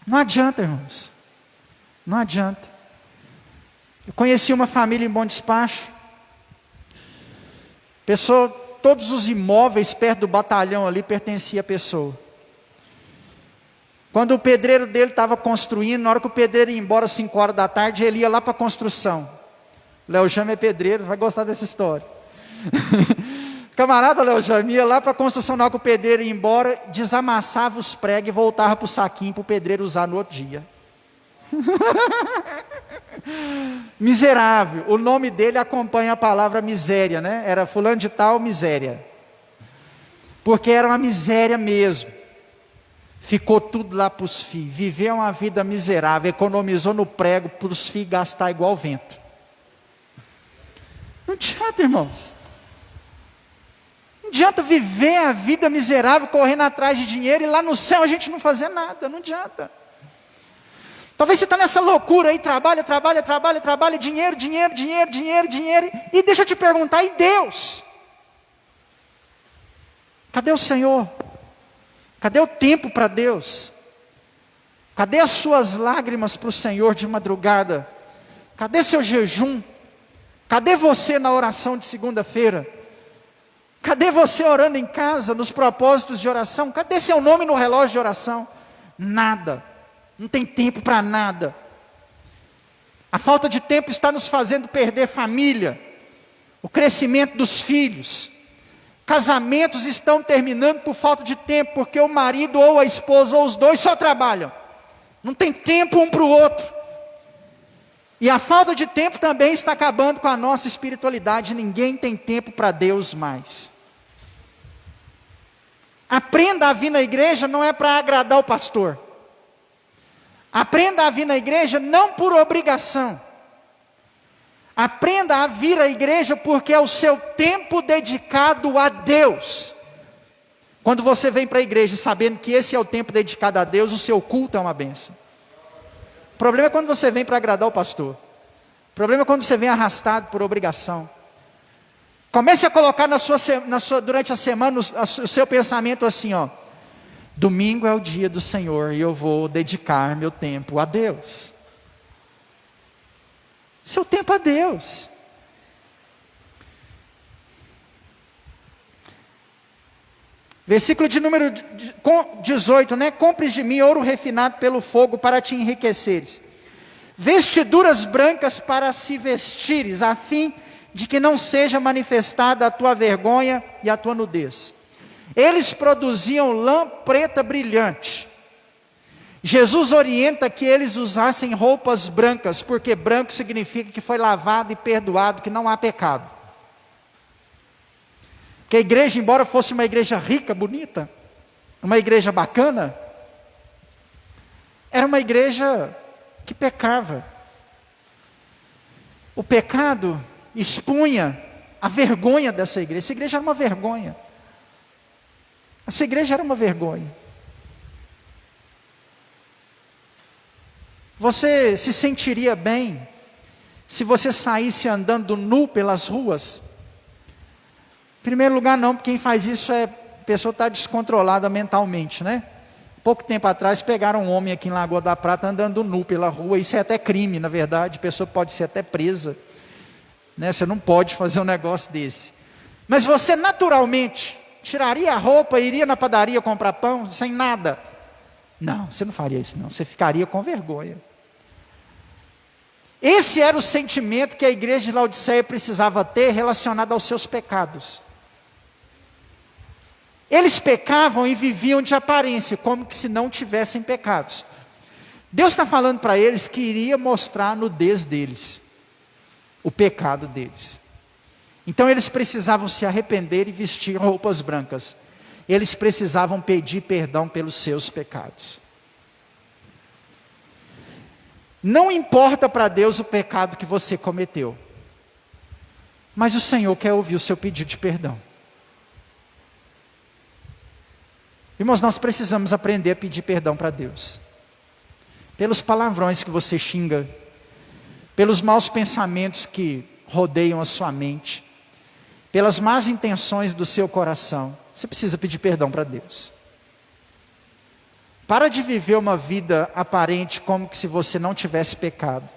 Não adianta, irmãos. Não adianta. Eu conheci uma família em Bom Despacho. Todos os imóveis perto do batalhão ali pertenciam à pessoa. Quando o pedreiro dele estava construindo, na hora que o pedreiro ia embora às 5 horas da tarde, ele ia lá para a construção. Léo Jaime é pedreiro, vai gostar dessa história. Camarada Léo Jaime ia lá para a construção, na hora que o pedreiro ia embora, desamassava os pregos e voltava para o saquinho para o pedreiro usar no outro dia. Miserável. O nome dele acompanha a palavra miséria, né? Era fulano de tal, miséria. Porque era uma miséria mesmo. Ficou tudo lá para os filhos. Viveu uma vida miserável, economizou no prego para os filhos gastar igual vento. Não adianta, irmãos. Não adianta viver a vida miserável, correndo atrás de dinheiro, e lá no céu a gente não fazer nada. Não adianta. Talvez você está nessa loucura aí, trabalha, dinheiro, e deixa eu te perguntar, e Deus? Cadê o Senhor? Cadê o tempo para Deus? Cadê as suas lágrimas para o Senhor de madrugada? Cadê seu jejum? Cadê você na oração de segunda-feira? Cadê você orando em casa, nos propósitos de oração? Cadê seu nome no relógio de oração? Nada. Não tem tempo para nada. A falta de tempo está nos fazendo perder família, o crescimento dos filhos. Casamentos estão terminando por falta de tempo, porque o marido ou a esposa ou os dois só trabalham. Não tem tempo um para o outro. E a falta de tempo também está acabando com a nossa espiritualidade. Ninguém tem tempo para Deus mais. Aprenda a vir na igreja não é para agradar o pastor. Aprenda a vir na igreja não por obrigação. Aprenda a vir à igreja porque é o seu tempo dedicado a Deus. Quando você vem para a igreja sabendo que esse é o tempo dedicado a Deus, o seu culto é uma bênção. O problema é quando você vem para agradar o pastor. O problema é quando você vem arrastado por obrigação. Comece a colocar durante a semana o seu pensamento assim, ó. Domingo é o dia do Senhor e eu vou dedicar meu tempo a Deus. Seu tempo a Deus. Versículo de número 18, né? Compres de mim ouro refinado pelo fogo para te enriqueceres. Vestiduras brancas para se vestires, a fim de que não seja manifestada a tua vergonha e a tua nudez. Eles produziam lã preta brilhante. Jesus orienta que eles usassem roupas brancas, porque branco significa que foi lavado e perdoado, que não há pecado. Que a igreja, embora fosse uma igreja rica, bonita, uma igreja bacana, era uma igreja que pecava. O pecado expunha a vergonha dessa igreja. Essa igreja era uma vergonha. Essa igreja era uma vergonha. Você se sentiria bem se você saísse andando nu pelas ruas? Em primeiro lugar não, porque quem faz isso a pessoa está descontrolada mentalmente, né? Pouco tempo atrás pegaram um homem aqui em Lagoa da Prata andando nu pela rua. Isso é até crime, na verdade, a pessoa pode ser até presa, né? Você não pode fazer um negócio desse. Mas você naturalmente tiraria a roupa e iria na padaria comprar pão sem nada? Não, você não faria isso não, você ficaria com vergonha. Esse era o sentimento que a igreja de Laodiceia precisava ter relacionado aos seus pecados. Eles pecavam e viviam de aparência, como que se não tivessem pecados. Deus está falando para eles que iria mostrar a nudez deles, o pecado deles. Então eles precisavam se arrepender e vestir roupas brancas. Eles precisavam pedir perdão pelos seus pecados. Não importa para Deus o pecado que você cometeu, mas o Senhor quer ouvir o seu pedido de perdão. Irmãos, nós precisamos aprender a pedir perdão para Deus. Pelos palavrões que você xinga, pelos maus pensamentos que rodeiam a sua mente, pelas más intenções do seu coração. Você precisa pedir perdão para Deus. Para de viver uma vida aparente como que se você não tivesse pecado.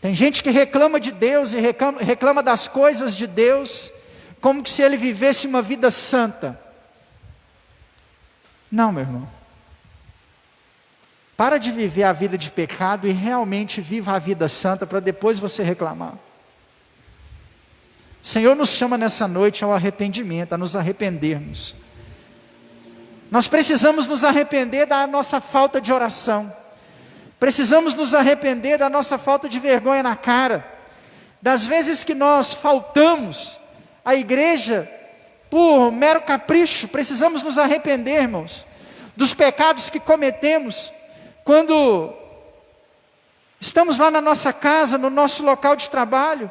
Tem gente que reclama de Deus e reclama das coisas de Deus, como que se ele vivesse uma vida santa. Não, meu irmão. Para de viver a vida de pecado e realmente viva a vida santa para depois você reclamar. O Senhor nos chama nessa noite ao arrependimento, a nos arrependermos. Nós precisamos nos arrepender da nossa falta de oração. Precisamos nos arrepender da nossa falta de vergonha na cara. Das vezes que nós faltamos à igreja por mero capricho. Precisamos nos arrepender, irmãos, dos pecados que cometemos quando estamos lá na nossa casa, no nosso local de trabalho.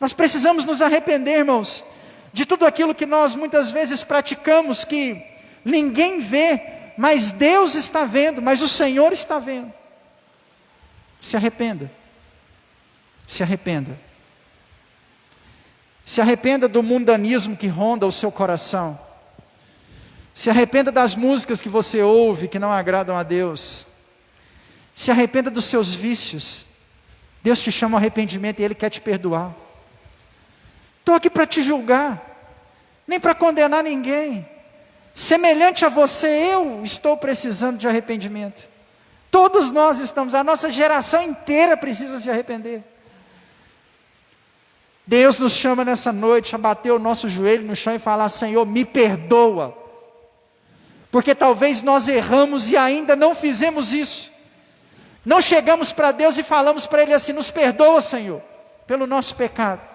Nós precisamos nos arrepender, irmãos, de tudo aquilo que nós muitas vezes praticamos, que ninguém vê, mas Deus está vendo, mas o Senhor está vendo. Se arrependa. Se arrependa. Se arrependa do mundanismo que ronda o seu coração. Se arrependa das músicas que você ouve, que não agradam a Deus. Se arrependa dos seus vícios. Deus te chama ao arrependimento e Ele quer te perdoar. Estou aqui para te julgar, nem para condenar ninguém. Semelhante a você, eu estou precisando de arrependimento. Todos nós estamos, a nossa geração inteira precisa se arrepender. Deus nos chama nessa noite a bater o nosso joelho no chão e falar: Senhor, me perdoa. Porque talvez nós erramos e ainda não fizemos isso. Não chegamos para Deus e falamos para Ele assim: nos perdoa, Senhor, pelo nosso pecado.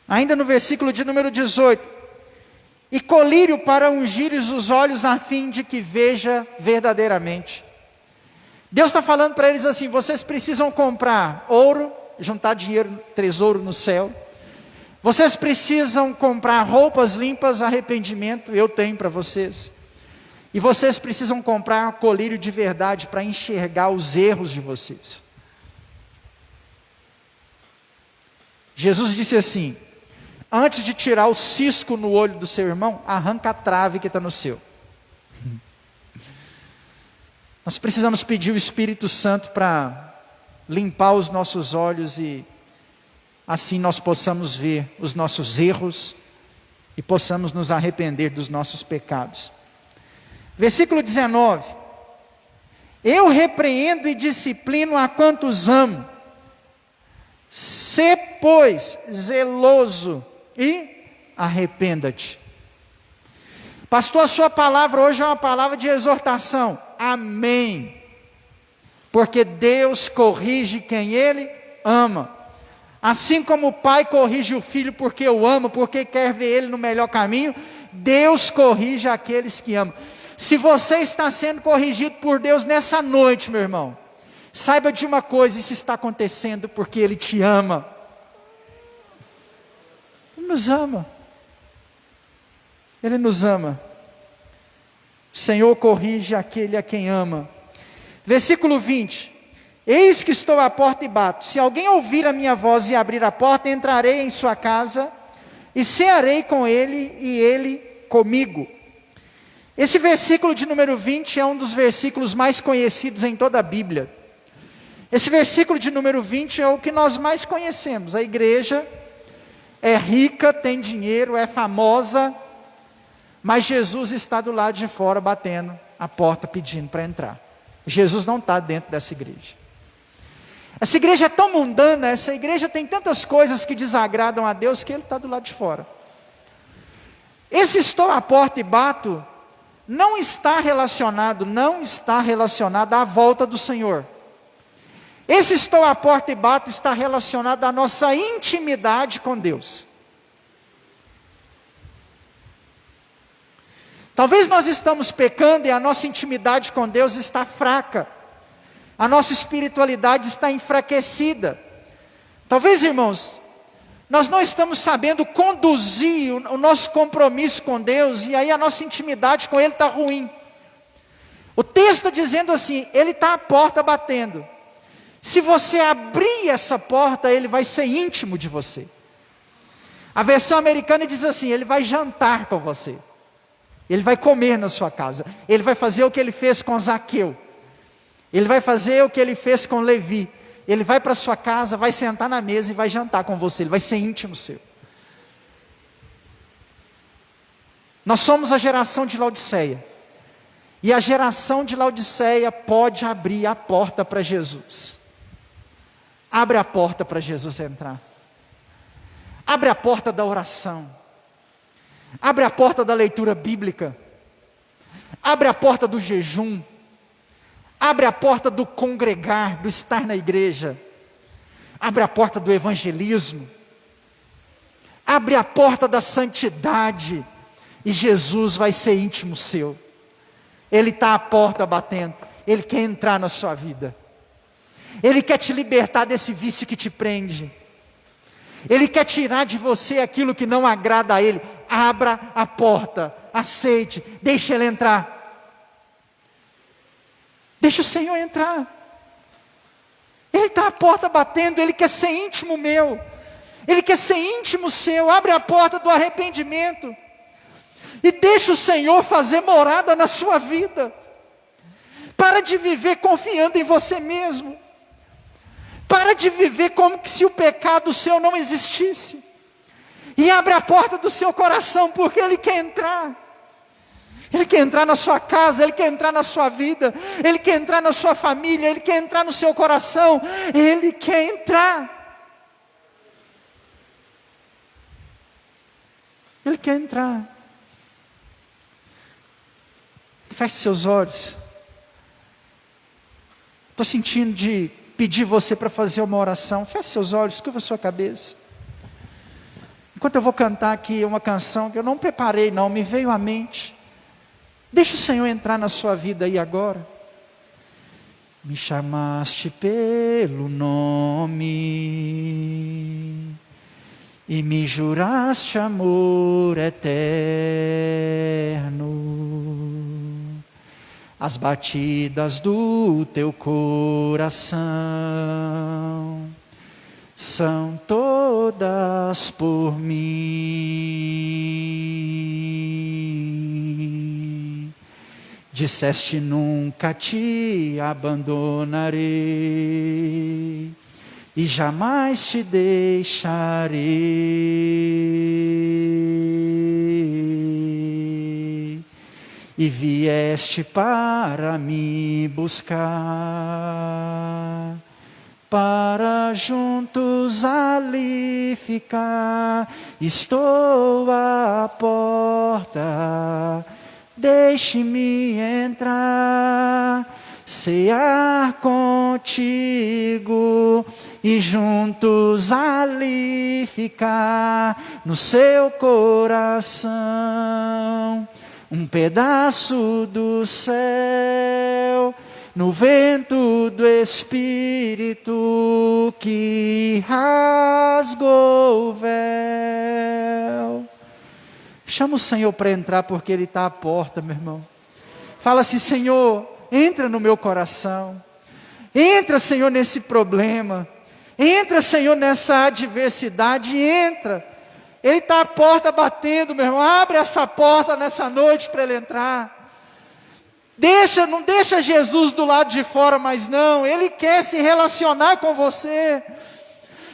Ainda no versículo de número 18: e colírio para ungires os olhos a fim de que veja verdadeiramente. Deus está falando para eles assim: vocês precisam comprar ouro, juntar dinheiro, tesouro no céu. Vocês precisam comprar roupas limpas, arrependimento, eu tenho para vocês. E vocês precisam comprar colírio de verdade para enxergar os erros de vocês. Jesus disse assim: antes de tirar o cisco no olho do seu irmão, arranca a trave que está no seu. Nós precisamos pedir o Espírito Santo para limpar os nossos olhos e assim nós possamos ver os nossos erros e possamos nos arrepender dos nossos pecados. Versículo 19: eu repreendo e disciplino a quantos amo. Sê, pois, zeloso e arrependa-te. Pastor, a sua palavra hoje é uma palavra de exortação. Amém. Porque Deus corrige quem Ele ama. Assim como o pai corrige o filho porque o ama, porque quer ver ele no melhor caminho, Deus corrige aqueles que amam. Se você está sendo corrigido por Deus nessa noite, meu irmão, saiba de uma coisa: isso está acontecendo porque Ele te ama. Ele nos ama. Ele nos ama. O Senhor corrige aquele a quem ama. Versículo 20: eis que estou à porta e bato. Se alguém ouvir a minha voz e abrir a porta, entrarei em sua casa e cearei com ele e ele comigo. Esse versículo de número 20 é um dos versículos mais conhecidos em toda a Bíblia. Esse versículo de número 20 é o que nós mais conhecemos. A igreja é rica, tem dinheiro, é famosa, mas Jesus está do lado de fora batendo a porta pedindo para entrar. Jesus não está dentro dessa igreja. Essa igreja é tão mundana, essa igreja tem tantas coisas que desagradam a Deus, que Ele está do lado de fora. Esse estou à porta e bato, não está relacionado à volta do Senhor. Esse estou à porta e bato está relacionado à nossa intimidade com Deus. Talvez nós estamos pecando e a nossa intimidade com Deus está fraca. A nossa espiritualidade está enfraquecida. Talvez, irmãos, nós não estamos sabendo conduzir o nosso compromisso com Deus, e aí a nossa intimidade com Ele está ruim. O texto dizendo assim, Ele está à porta batendo. Se você abrir essa porta, Ele vai ser íntimo de você. A versão americana diz assim, Ele vai jantar com você. Ele vai comer na sua casa. Ele vai fazer o que Ele fez com Zaqueu. Ele vai fazer o que Ele fez com Levi. Ele vai para a sua casa, vai sentar na mesa e vai jantar com você. Ele vai ser íntimo seu. Nós somos a geração de Laodiceia. E a geração de Laodiceia pode abrir a porta para Jesus. Abre a porta para Jesus entrar. Abre a porta da oração. Abre a porta da leitura bíblica. Abre a porta do jejum. Abre a porta do congregar, do estar na igreja. Abre a porta do evangelismo. Abre a porta da santidade. E Jesus vai ser íntimo seu. Ele está à porta batendo. Ele quer entrar na sua vida. Ele quer te libertar desse vício que te prende. Ele quer tirar de você aquilo que não agrada a Ele. Abra a porta, aceite, deixe Ele entrar. Deixa o Senhor entrar. Ele está à porta batendo, Ele quer ser íntimo meu. Ele quer ser íntimo seu. Abre a porta do arrependimento. E deixa o Senhor fazer morada na sua vida. Para de viver confiando em você mesmo. Para de viver como se o pecado seu não existisse. E abre a porta do seu coração, porque Ele quer entrar. Ele quer entrar na sua casa, Ele quer entrar na sua vida, Ele quer entrar na sua família, Ele quer entrar no seu coração, Ele quer entrar. Ele quer entrar. Feche seus olhos. Estou sentindo de pedir você para fazer uma oração. Feche seus olhos, curva a sua cabeça. Enquanto eu vou cantar aqui uma canção que eu não preparei não, me veio à mente. Deixa o Senhor entrar na sua vida aí agora. Me chamaste pelo nome e me juraste amor eterno. As batidas do teu coração são todas por mim. Disseste nunca te abandonarei e jamais te deixarei. E vieste para me buscar, para juntos ali ficar. Estou à porta, deixe-me entrar, cear contigo e juntos ali ficar no seu coração. Um pedaço do céu, no vento do Espírito que rasgou o véu. Chama o Senhor para entrar, porque Ele está à porta, meu irmão. Fala assim: Senhor, entra no meu coração. Entra, Senhor, nesse problema. Entra, Senhor, nessa adversidade. Entra. Ele está à porta batendo, meu irmão. Abre essa porta nessa noite para Ele entrar. Não deixa Jesus do lado de fora, mas não. Ele quer se relacionar com você.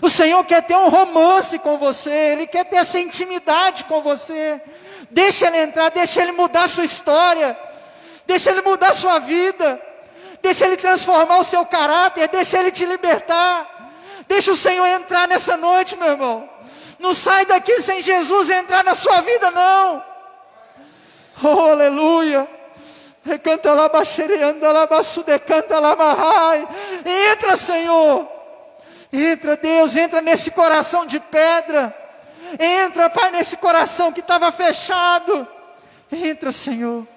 O Senhor quer ter um romance com você. Ele quer ter essa intimidade com você. Deixa Ele entrar, deixa Ele mudar a sua história. Deixa Ele mudar a sua vida. Deixa Ele transformar o seu caráter, deixa Ele te libertar. Deixa o Senhor entrar nessa noite, meu irmão. Não sai daqui sem Jesus entrar na sua vida, não. Oh, aleluia. Recanta lá, baixereanda lá, bassudecanta lá, marrai. Entra, Senhor. Entra, Deus, entra nesse coração de pedra. Entra, Pai, nesse coração que estava fechado. Entra, Senhor.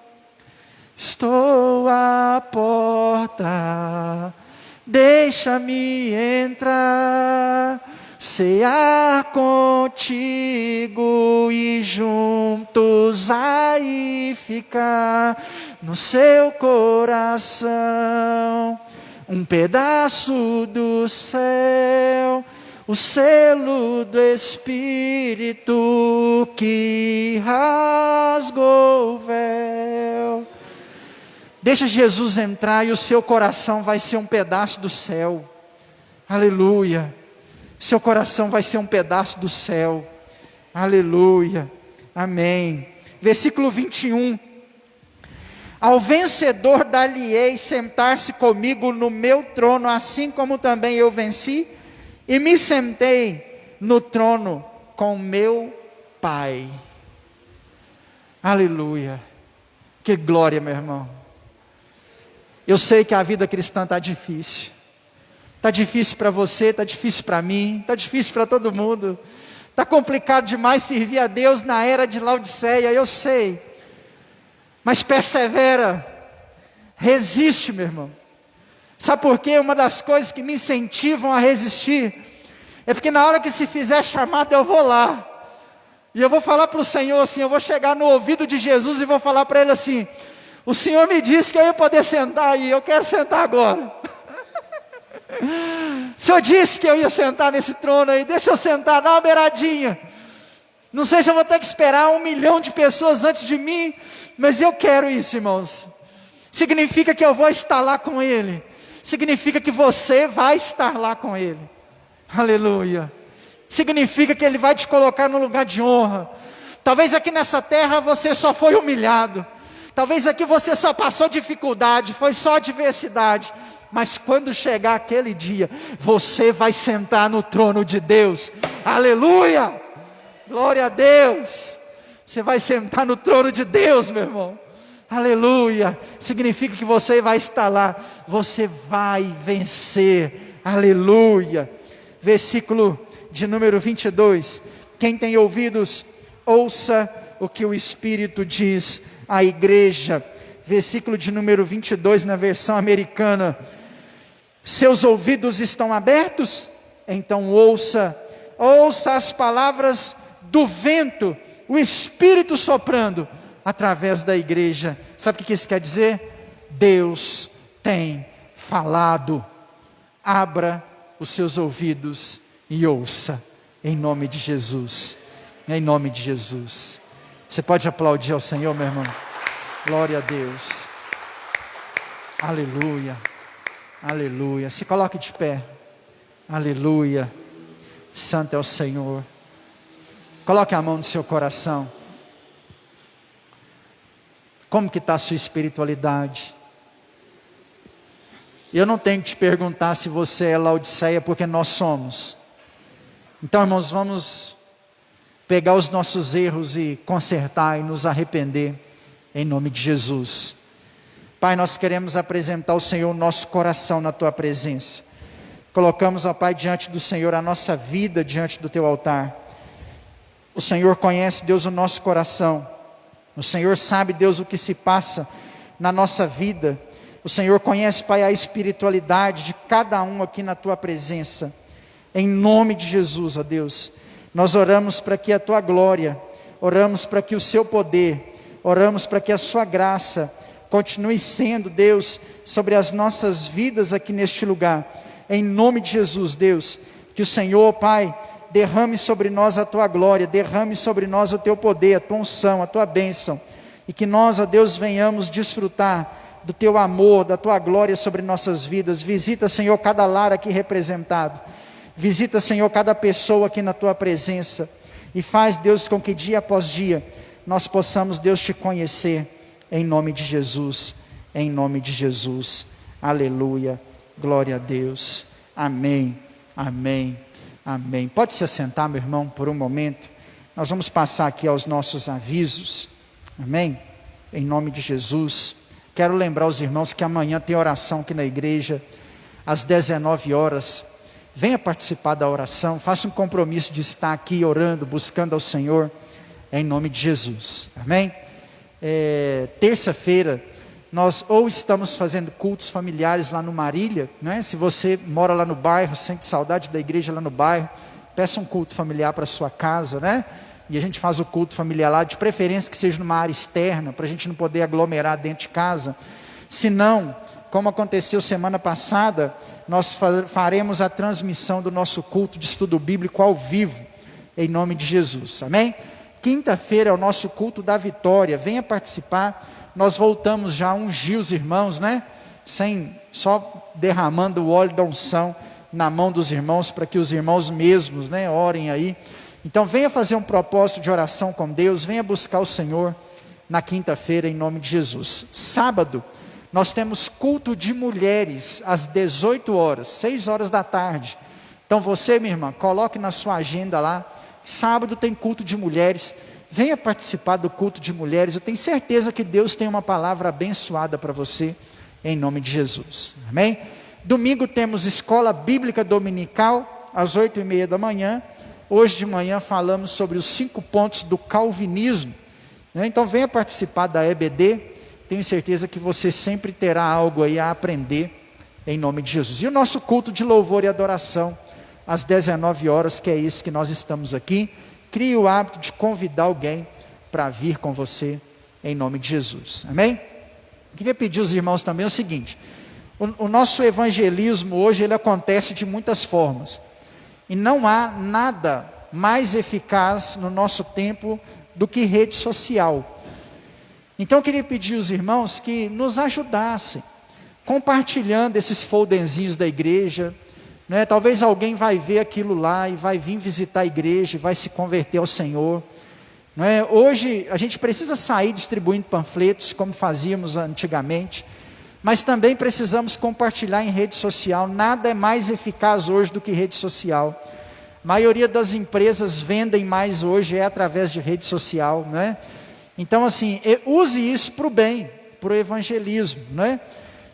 Estou à porta, deixa-me entrar, cear contigo e juntos aí ficar no seu coração, um pedaço do céu, o selo do Espírito que rasgou o véu. Deixa Jesus entrar e o seu coração vai ser um pedaço do céu. Aleluia. Seu coração vai ser um pedaço do céu. Aleluia. Amém. Versículo 21. Ao vencedor dar-lhe-ei sentar-se comigo no meu trono, assim como também eu venci, e me sentei no trono com meu Pai. Aleluia. Que glória, meu irmão. Eu sei que a vida cristã está difícil. Está difícil para você, está difícil para mim, está difícil para todo mundo. Está complicado demais servir a Deus na era de Laodiceia, eu sei. Mas persevera, resiste, meu irmão. Sabe por quê? Uma das coisas que me incentivam a resistir é porque na hora que se fizer chamado eu vou lá. E eu vou falar para o Senhor assim, eu vou chegar no ouvido de Jesus e vou falar para Ele assim: o Senhor me disse que eu ia poder sentar aí, eu quero sentar agora. O Senhor disse que eu ia sentar nesse trono aí, deixa eu sentar, dá uma beiradinha. Não sei se eu vou ter que esperar 1 milhão de pessoas antes de mim, mas eu quero isso, irmãos. Significa que eu vou estar lá com Ele. Significa que você vai estar lá com Ele. Aleluia. Significa que Ele vai te colocar no lugar de honra. Talvez aqui nessa terra você só foi humilhado. Talvez aqui você só passou dificuldade, foi só adversidade. Mas quando chegar aquele dia, você vai sentar no trono de Deus. Aleluia! Glória a Deus! Você vai sentar no trono de Deus, meu irmão. Aleluia! Significa que você vai estar lá. Você vai vencer. Aleluia! Versículo de número 22. Quem tem ouvidos, ouça o que o Espírito diz à igreja. Versículo de número 22 na versão americana. Seus ouvidos estão abertos? Então ouça as palavras do vento, o Espírito soprando através da igreja. Sabe o que isso quer dizer? Deus tem falado. Abra os seus ouvidos e ouça, em nome de Jesus. Em nome de Jesus. Você pode aplaudir ao Senhor, meu irmão? Glória a Deus. Aleluia. Aleluia. Se coloque de pé. Aleluia. Santo é o Senhor. Coloque a mão no seu coração. Como que está a sua espiritualidade? Eu não tenho que te perguntar se você é Laodiceia, porque nós somos. Então, irmãos, vamos pegar os nossos erros e consertar e nos arrepender, em nome de Jesus. Pai, nós queremos apresentar ao Senhor o nosso coração na Tua presença. Colocamos, ó Pai, diante do Senhor a nossa vida diante do Teu altar. O Senhor conhece, Deus, o nosso coração. O Senhor sabe, Deus, o que se passa na nossa vida. O Senhor conhece, Pai, a espiritualidade de cada um aqui na Tua presença. Em nome de Jesus, ó Deus, nós oramos para que a Tua glória, oramos para que o Seu poder, oramos para que a Sua graça continue sendo, Deus, sobre as nossas vidas aqui neste lugar. Em nome de Jesus, Deus, que o Senhor, Pai, derrame sobre nós a Tua glória, derrame sobre nós o Teu poder, a Tua unção, a Tua bênção, e que nós, ó Deus, venhamos desfrutar do Teu amor, da Tua glória sobre nossas vidas. Visita, Senhor, cada lar aqui representado, visita, Senhor, cada pessoa aqui na Tua presença, e faz, Deus, com que dia após dia, nós possamos, Deus, Te conhecer, em nome de Jesus, em nome de Jesus. Aleluia. Glória a Deus. Amém. Amém. Amém. Pode se assentar, meu irmão, por um momento. Nós vamos passar aqui aos nossos avisos. Amém? Em nome de Jesus. Quero lembrar os irmãos que amanhã tem oração aqui na igreja, às 19 horas. Venha participar da oração. Faça um compromisso de estar aqui orando, buscando ao Senhor, em nome de Jesus. Amém? Terça-feira, nós ou estamos fazendo cultos familiares lá no Marília, né? Se você mora lá no bairro, sente saudade da igreja lá no bairro, peça um culto familiar para sua casa, né? E a gente faz o culto familiar lá, de preferência que seja numa área externa, para a gente não poder aglomerar dentro de casa. Se não, como aconteceu semana passada, nós faremos a transmissão do nosso culto de estudo bíblico ao vivo, em nome de Jesus, amém? Quinta-feira é o nosso culto da vitória, venha participar. Nós voltamos já a ungir os irmãos, né? Só derramando o óleo da unção na mão dos irmãos, para que os irmãos mesmos, né, orem aí. Então venha fazer um propósito de oração com Deus, venha buscar o Senhor na quinta-feira, em nome de Jesus. Sábado, nós temos culto de mulheres, às 18 horas, 6 horas da tarde. Então você, minha irmã, coloque na sua agenda lá, sábado tem culto de mulheres, venha participar do culto de mulheres. Eu tenho certeza que Deus tem uma palavra abençoada para você, em nome de Jesus, amém? Domingo temos escola bíblica dominical, às 8h30 da manhã. Hoje de manhã falamos sobre os 5 pontos do calvinismo, né? Então venha participar da EBD, tenho certeza que você sempre terá algo aí a aprender, em nome de Jesus. E o nosso culto de louvor e adoração, às 19 horas, que é isso que nós estamos aqui. Crie o hábito de convidar alguém para vir com você, em nome de Jesus, amém? Queria pedir aos irmãos também o seguinte, o nosso evangelismo hoje, ele acontece de muitas formas, e não há nada mais eficaz no nosso tempo do que rede social. Então eu queria pedir aos irmãos que nos ajudassem, compartilhando esses foldenzinhos da igreja, né? Talvez alguém vai ver aquilo lá e vai vir visitar a igreja e vai se converter ao Senhor, né? Hoje a gente precisa sair distribuindo panfletos como fazíamos antigamente, mas também precisamos compartilhar em rede social. Nada é mais eficaz hoje do que rede social. A maioria das empresas vendem mais hoje através de rede social, né? Então assim, use isso para o bem, para o evangelismo, né?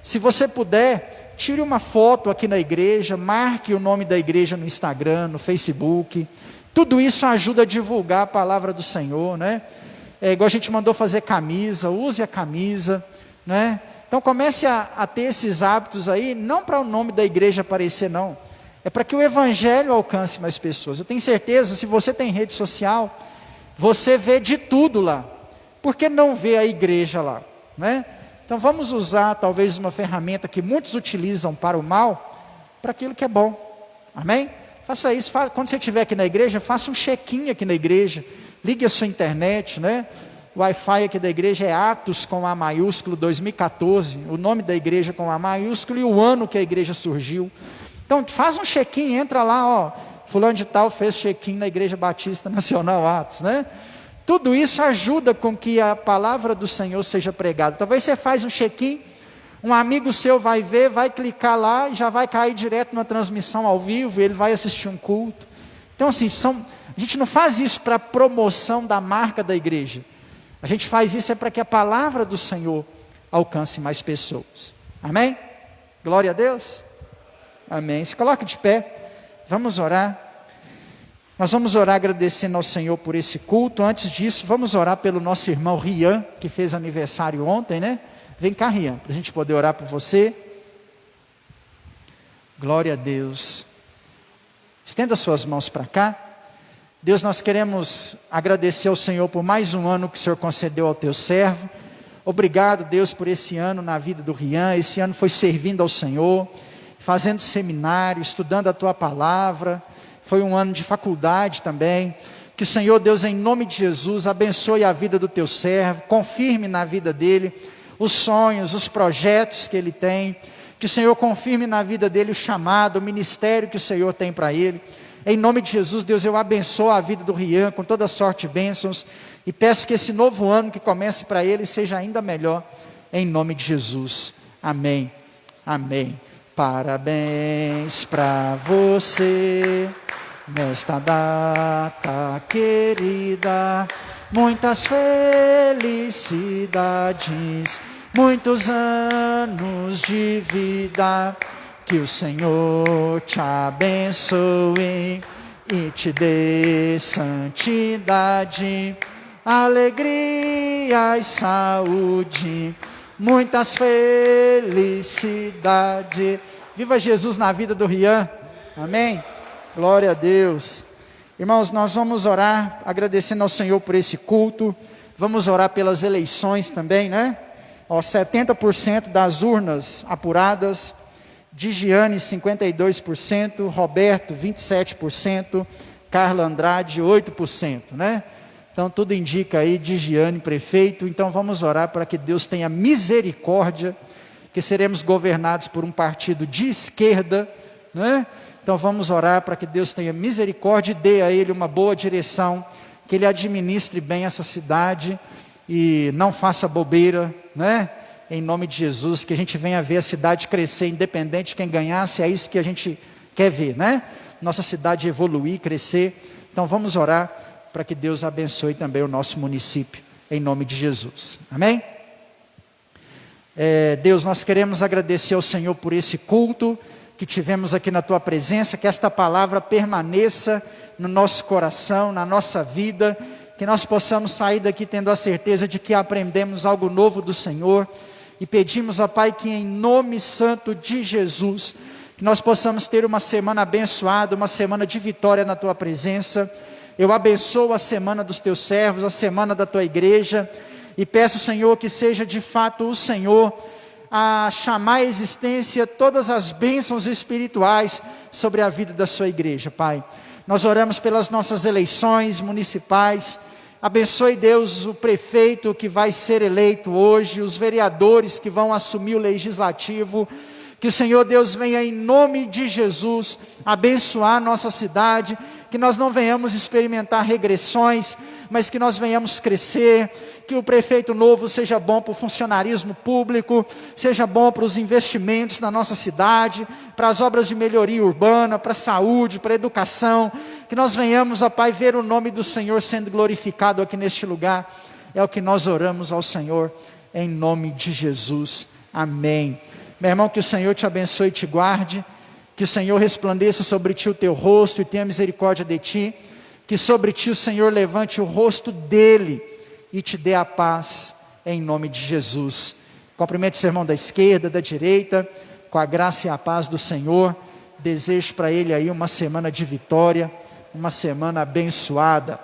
Se você puder, tire uma foto aqui na igreja, marque o nome da igreja no Instagram, no Facebook. Tudo isso ajuda a divulgar a palavra do Senhor, né? Igual a gente mandou fazer camisa, use a camisa, né? Então comece a ter esses hábitos aí, não para o nome da igreja aparecer não, é para que o evangelho alcance mais pessoas. Eu tenho certeza, se você tem rede social, você vê de tudo lá, por que não ver a igreja lá, né? Então vamos usar talvez uma ferramenta que muitos utilizam para o mal, para aquilo que é bom, amém? Faça isso, quando você estiver aqui na igreja, faça um check-in aqui na igreja, ligue a sua internet, né? O Wi-Fi aqui da igreja é Atos com A maiúsculo 2014, o nome da igreja com A maiúsculo e o ano que a igreja surgiu. Então faz um check-in, entra lá, ó, fulano de tal fez check-in na Igreja Batista Nacional Atos, né? Tudo isso ajuda com que a palavra do Senhor seja pregada. Talvez você faz um check-in, um amigo seu vai ver, vai clicar lá e já vai cair direto na transmissão ao vivo, ele vai assistir um culto. Então assim, a gente não faz isso para promoção da marca da igreja. A gente faz isso para que a palavra do Senhor alcance mais pessoas. Amém? Glória a Deus. Amém. Se coloque de pé. Vamos orar. Nós vamos orar agradecendo ao Senhor por esse culto. Antes disso, vamos orar pelo nosso irmão Rian, que fez aniversário ontem, né? Vem cá, Rian, para a gente poder orar por você. Glória a Deus. Estenda suas mãos para cá. Deus, nós queremos agradecer ao Senhor por mais um ano que o Senhor concedeu ao teu servo. Obrigado, Deus, por esse ano na vida do Rian. Esse ano foi servindo ao Senhor, fazendo seminário, estudando a tua palavra. Foi um ano de faculdade também. Que o Senhor, Deus, em nome de Jesus, abençoe a vida do teu servo, confirme na vida dele os sonhos, os projetos que ele tem. Que o Senhor confirme na vida dele o chamado, o ministério que o Senhor tem para ele. Em nome de Jesus, Deus, eu abençoo a vida do Rian com toda sorte de bênçãos e peço que esse novo ano que comece para ele seja ainda melhor, em nome de Jesus. Amém Amém. Parabéns para você, nesta data querida, muitas felicidades, muitos anos de vida, que o Senhor te abençoe e te dê santidade, alegria e saúde, muitas felicidades. Viva Jesus na vida do Rian, amém? Glória a Deus. Irmãos, nós vamos orar, agradecendo ao Senhor por esse culto, vamos orar pelas eleições também, né? 70% das urnas apuradas, Digiane 52%, Roberto 27%, Carla Andrade 8%, né? Então tudo indica aí Digiane prefeito. Então vamos orar para que Deus tenha misericórdia, que seremos governados por um partido de esquerda, né? Então vamos orar para que Deus tenha misericórdia e dê a ele uma boa direção, que ele administre bem essa cidade e não faça bobeira, né? Em nome de Jesus, que a gente venha ver a cidade crescer, independente de quem ganhasse, é isso que a gente quer ver, né? Nossa cidade evoluir, crescer. Então vamos orar para que Deus abençoe também o nosso município, em nome de Jesus, amém? Deus, nós queremos agradecer ao Senhor por esse culto que tivemos aqui na Tua presença, que esta palavra permaneça no nosso coração, na nossa vida, que nós possamos sair daqui tendo a certeza de que aprendemos algo novo do Senhor, e pedimos, ó Pai, que em nome santo de Jesus, que nós possamos ter uma semana abençoada, uma semana de vitória na Tua presença. Eu abençoo a semana dos Teus servos, a semana da Tua igreja, e peço, Senhor, que seja de fato o Senhor a chamar à existência todas as bênçãos espirituais sobre a vida da Sua igreja, Pai. Nós oramos pelas nossas eleições municipais. Abençoe, Deus, o prefeito que vai ser eleito hoje, os vereadores que vão assumir o legislativo. Que o Senhor Deus venha em nome de Jesus abençoar nossa cidade, que nós não venhamos experimentar regressões, mas que nós venhamos crescer, que o prefeito novo seja bom para o funcionarismo público, seja bom para os investimentos na nossa cidade, para as obras de melhoria urbana, para a saúde, para a educação, que nós venhamos, ó Pai, ver o nome do Senhor sendo glorificado aqui neste lugar. É o que nós oramos ao Senhor, em nome de Jesus, amém. Meu irmão, que o Senhor te abençoe e te guarde, que o Senhor resplandeça sobre ti o teu rosto e tenha misericórdia de ti, que sobre ti o Senhor levante o rosto dele e te dê a paz, em nome de Jesus. Cumprimente o seu irmão da esquerda, da direita, com a graça e a paz do Senhor. Desejo para ele aí uma semana de vitória, uma semana abençoada.